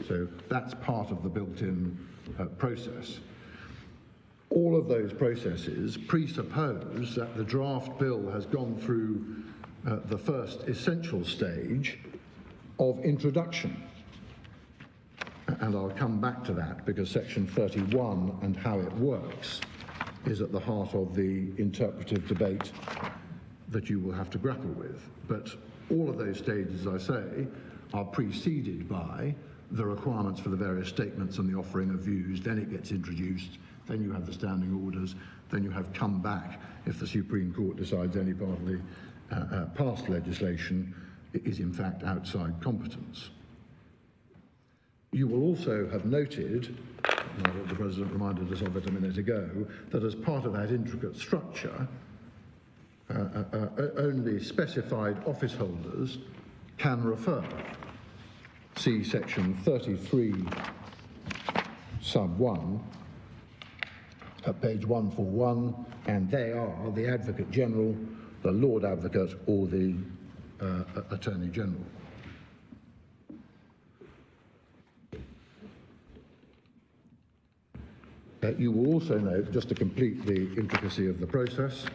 So that's part of the built-in process. All of those processes presuppose that the draft bill has gone through the first essential stage of introduction. And I'll come back to that because section 31 and how it works is at the heart of the interpretive debate that you will have to grapple with. But all of those stages, as I say, are preceded by the requirements for the various statements and the offering of views. Then it gets introduced, then you have the standing orders, then you have come back if the Supreme Court decides any part of the past legislation is in fact outside competence. You will also have noted, the President reminded us of it a minute ago, that as part of that intricate structure, only specified office holders can refer. See section 33 sub 1 at page 141, and they are the Advocate General, the Lord Advocate, or the Attorney General. You will also note, just to complete the intricacy of the process,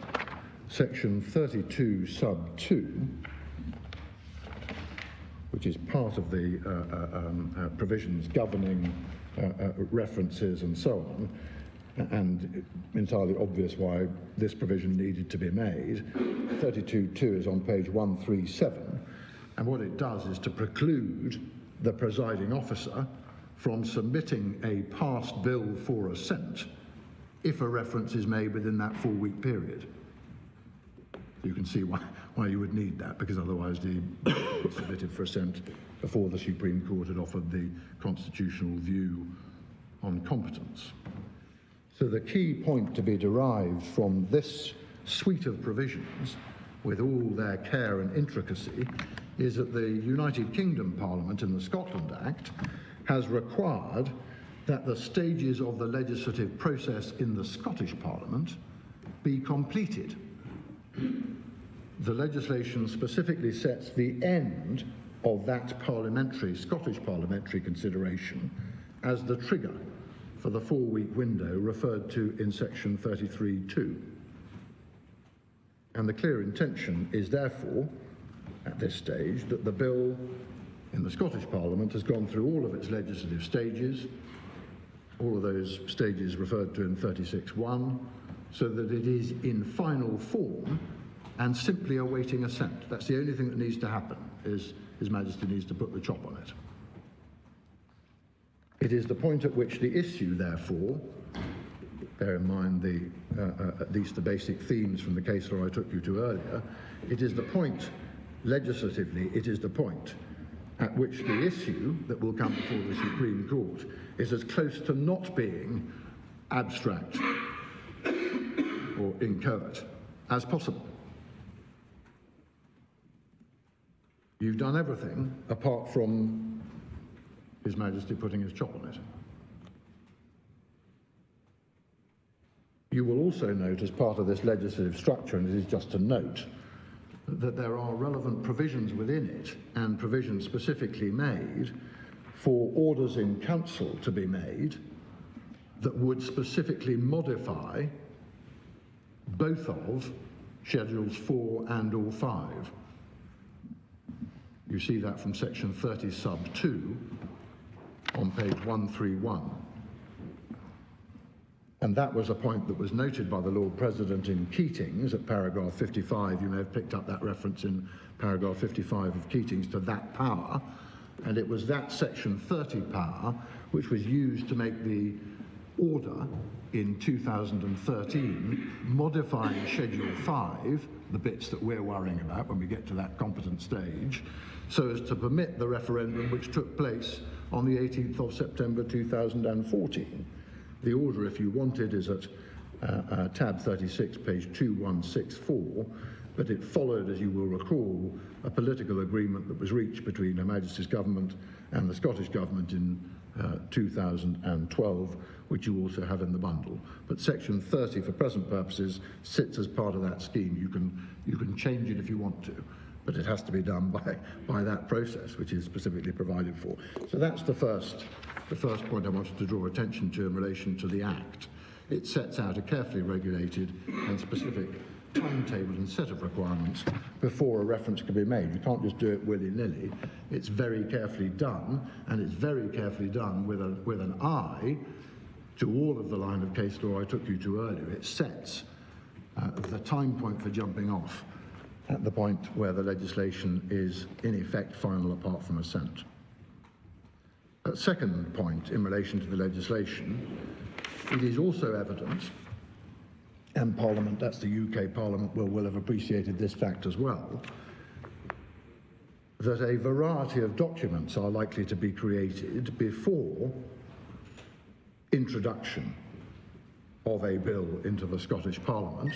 section 32 sub 2, which is part of the provisions governing references and so on, and entirely obvious why this provision needed to be made. 32.2 is on page 137, and what it does is to preclude the presiding officer from submitting a passed bill for assent if a reference is made within that 4-week period. You can see why you would need that, because otherwise the bill was submitted for assent before the Supreme Court had offered the constitutional view on competence. So the key point to be derived from this suite of provisions, with all their care and intricacy, is that the United Kingdom Parliament in the Scotland Act has required that the stages of the legislative process in the Scottish Parliament be completed. The legislation specifically sets the end of that Scottish parliamentary consideration as the trigger for the 4-week window referred to in section 33.2. And the clear intention is therefore, at this stage, that the bill in the Scottish Parliament has gone through all of its legislative stages, all of those stages referred to in 36.1, so that it is in final form and simply awaiting assent. That's the only thing that needs to happen, is His Majesty needs to put the chop on it. It is the point at which the issue, therefore, bear in mind at least the basic themes from the case law I took you to earlier, it is the point, legislatively, it is the point at which the issue that will come before the Supreme Court is as close to not being abstract or inchoate as possible. You've done everything apart from His Majesty putting his chop on it. You will also note, as part of this legislative structure, and it is just to note, that there are relevant provisions within it, and provisions specifically made for orders in council to be made that would specifically modify both of Schedules 4 and or 5. You see that from section 30 sub 2 on page 131. And that was a point that was noted by the Lord President in Keating's at paragraph 55. You may have picked up that reference in paragraph 55 of Keating's to that power. And it was that section 30 power which was used to make the order in 2013 modifying Schedule 5, the bits that we're worrying about when we get to that competent stage, so as to permit the referendum which took place on the 18th of September 2014. The order, if you want it, is at tab 36, page 2164, but it followed, as you will recall, a political agreement that was reached between Her Majesty's Government and the Scottish Government in 2012, which you also have in the bundle. But section 30, for present purposes, sits as part of that scheme. You can change it if you want to, but it has to be done by that process, which is specifically provided for. So that's the first point I wanted to draw attention to in relation to the Act. It sets out a carefully regulated and specific timetable and set of requirements before a reference can be made. You can't just do it willy-nilly. It's very carefully done, and it's very carefully done with an eye to all of the line of case law I took you to earlier. It sets the time point for jumping off at the point where the legislation is in effect final apart from assent. A second point in relation to the legislation, it is also evident, and Parliament, that's the UK Parliament, will have appreciated this fact as well, that a variety of documents are likely to be created before introduction of a bill into the Scottish Parliament,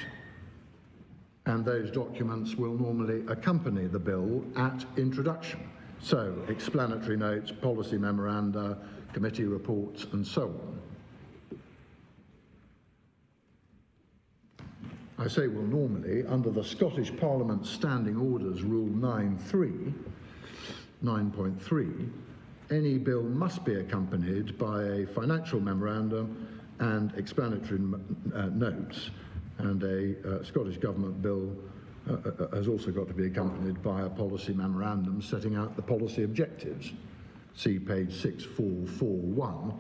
and those documents will normally accompany the bill at introduction. So, explanatory notes, policy memoranda, committee reports, and so on. I say will normally, under the Scottish Parliament Standing Orders Rule 9.3, any bill must be accompanied by a financial memorandum and explanatory notes, and a Scottish Government bill has also got to be accompanied by a policy memorandum setting out the policy objectives. See page 6441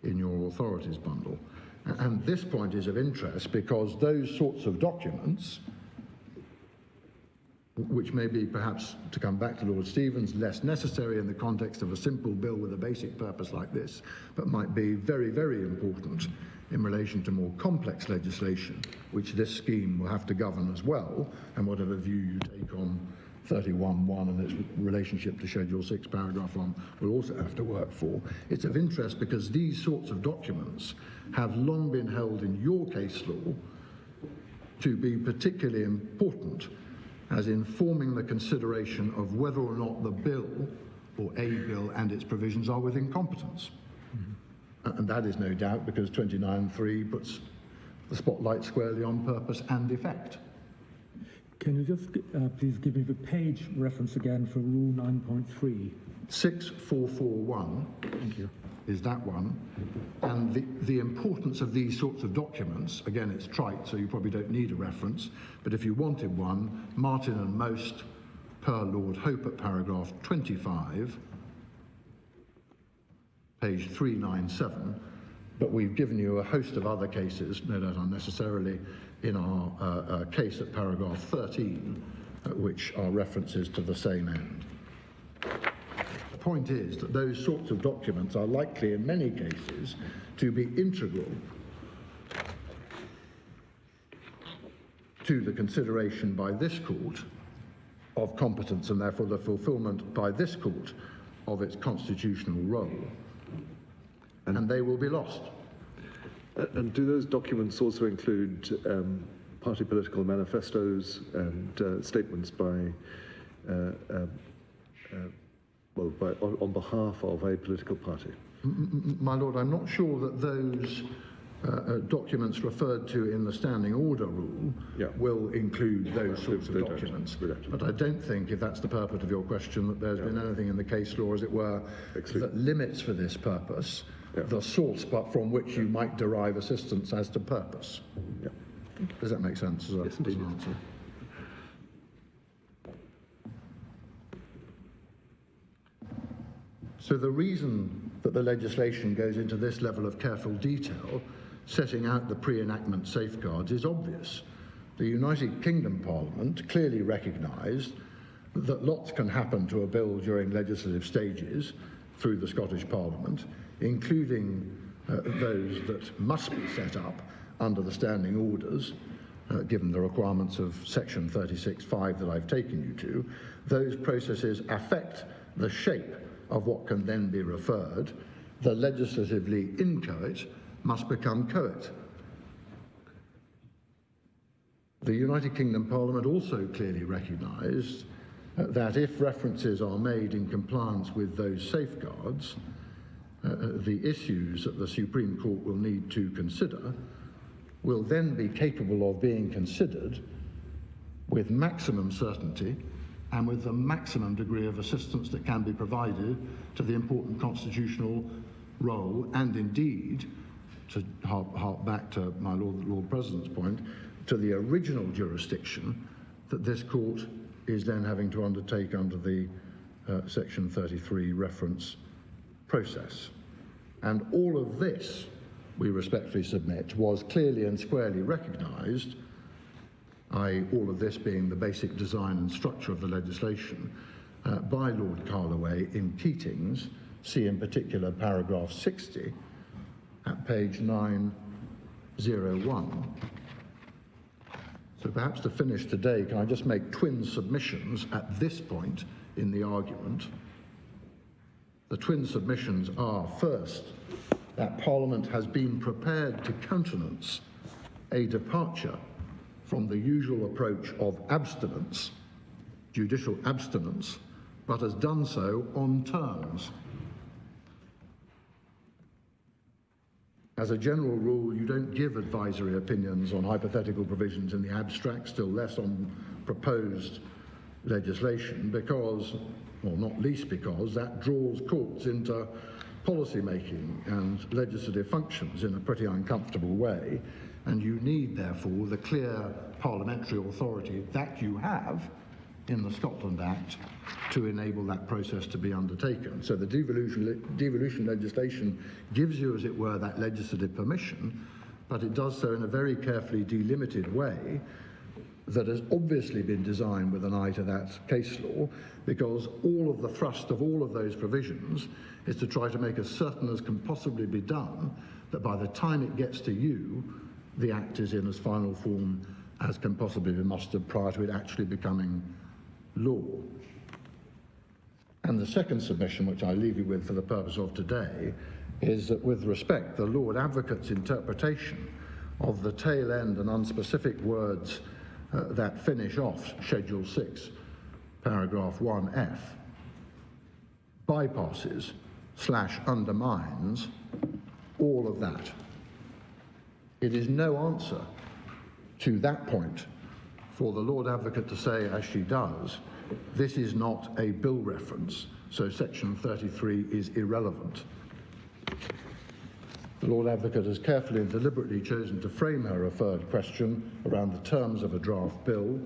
in your authorities bundle. And this point is of interest because those sorts of documents, which may be perhaps, to come back to Lord Stevens, less necessary in the context of a simple bill with a basic purpose like this, but might be very, very important in relation to more complex legislation, which this scheme will have to govern as well, and whatever view you take on 31.1 and its relationship to Schedule 6, paragraph 1, will also have to work for. It's of interest because these sorts of documents have long been held in your case law to be particularly important as informing the consideration of whether or not the bill or a bill and its provisions are within competence. And that is no doubt because 29.3 puts the spotlight squarely on purpose and effect. Can you just please give me the page reference again for Rule 9.3? 6441. Thank you. Is that one. And the importance of these sorts of documents, again, it's trite, so you probably don't need a reference, but if you wanted one, Martin and Most per Lord Hope at paragraph 25, page 397, but we've given you a host of other cases, no doubt unnecessarily, in our case at paragraph 13, which are references to the same end. The point is that those sorts of documents are likely in many cases to be integral to the consideration by this court of competence and therefore the fulfilment by this court of its constitutional role. And they will be lost. And do those documents also include party political manifestos and statements on behalf of a political party? My Lord, I'm not sure that those documents referred to in the Standing Order Rule will include those sorts of documents. But I don't think, if that's the purport of your question, that there's been anything in the case law, as it were, that limits for this purpose the source but from which you might derive assistance as to purpose. Does that make sense as an answer? So the reason that the legislation goes into this level of careful detail setting out the pre-enactment safeguards is obvious. The United Kingdom Parliament clearly recognised that lots can happen to a bill during legislative stages through the Scottish Parliament, including those that must be set up under the standing orders, given the requirements of section 36(5) that I've taken you to. Those processes affect the shape of what can then be referred. The legislatively inchoate must become coet. The United Kingdom Parliament also clearly recognised that if references are made in compliance with those safeguards, the issues that the Supreme Court will need to consider will then be capable of being considered with maximum certainty and with the maximum degree of assistance that can be provided to the important constitutional role, and indeed, to hark back to my Lord President's point, to the original jurisdiction that this court is then having to undertake under the Section 33 reference process. And all of this, we respectfully submit, was clearly and squarely recognised, all of this being the basic design and structure of the legislation, by Lord Carloway in Keating's, see in particular paragraph 60 at page 901. So perhaps to finish today, can I just make twin submissions at this point in the argument? The twin submissions are, first, that Parliament has been prepared to countenance a departure from the usual approach of abstinence, judicial abstinence, but has done so on terms. As a general rule, you don't give advisory opinions on hypothetical provisions in the abstract, still less on proposed legislation, because, well, not least because, that draws courts into policy making and legislative functions in a pretty uncomfortable way, and you need, therefore, the clear parliamentary authority that you have in the Scotland Act to enable that process to be undertaken. So the devolution legislation gives you, as it were, that legislative permission, but it does so in a very carefully delimited way that has obviously been designed with an eye to that case law, because all of the thrust of all of those provisions is to try to make as certain as can possibly be done that by the time it gets to you, the Act is in as final form as can possibly be mustered prior to it actually becoming law. And the second submission, which I leave you with for the purpose of today, is that with respect, the Lord Advocate's interpretation of the tail end and unspecific words that finish off Schedule 6, paragraph 1F, bypasses / undermines all of that. It is no answer to that point for the Lord Advocate to say, as she does, this is not a bill reference, so Section 33 is irrelevant. The Lord Advocate has carefully and deliberately chosen to frame her referred question around the terms of a draft bill.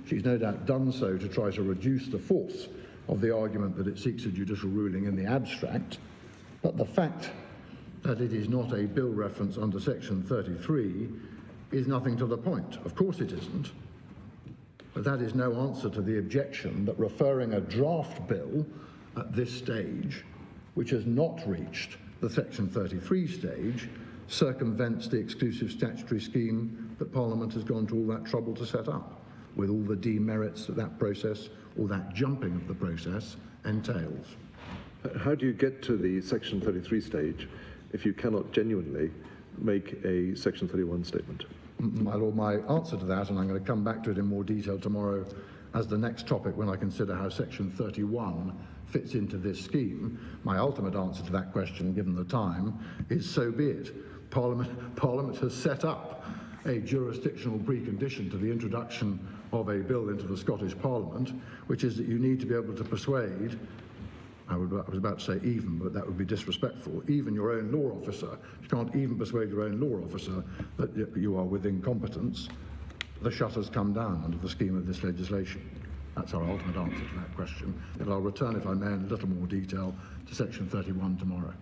She's no doubt done so to try to reduce the force of the argument that it seeks a judicial ruling in the abstract, but the fact that it is not a bill reference under Section 33 is nothing to the point. Of course it isn't. But that is no answer to the objection that referring a draft bill at this stage, which has not reached the Section 33 stage, circumvents the exclusive statutory scheme that Parliament has gone to all that trouble to set up, with all the demerits that that process, or that jumping of the process, entails. How do you get to the Section 33 stage if you cannot genuinely make a Section 31 statement? My Lord, my answer to that, and I'm going to come back to it in more detail tomorrow as the next topic when I consider how Section 31 fits into this scheme, my ultimate answer to that question, given the time, is so be it. Parliament has set up a jurisdictional precondition to the introduction of a bill into the Scottish Parliament, which is that you need to be able to persuade, I was about to say even, but that would be disrespectful, even your own law officer. You can't even persuade your own law officer that you are within competence. The shutters come down under the scheme of this legislation. That's our ultimate answer to that question. And I'll return, if I may, in a little more detail to Section 31 tomorrow.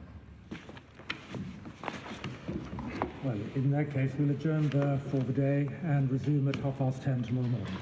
Well, in that case, we'll adjourn there for the day and resume at 10:30 tomorrow morning.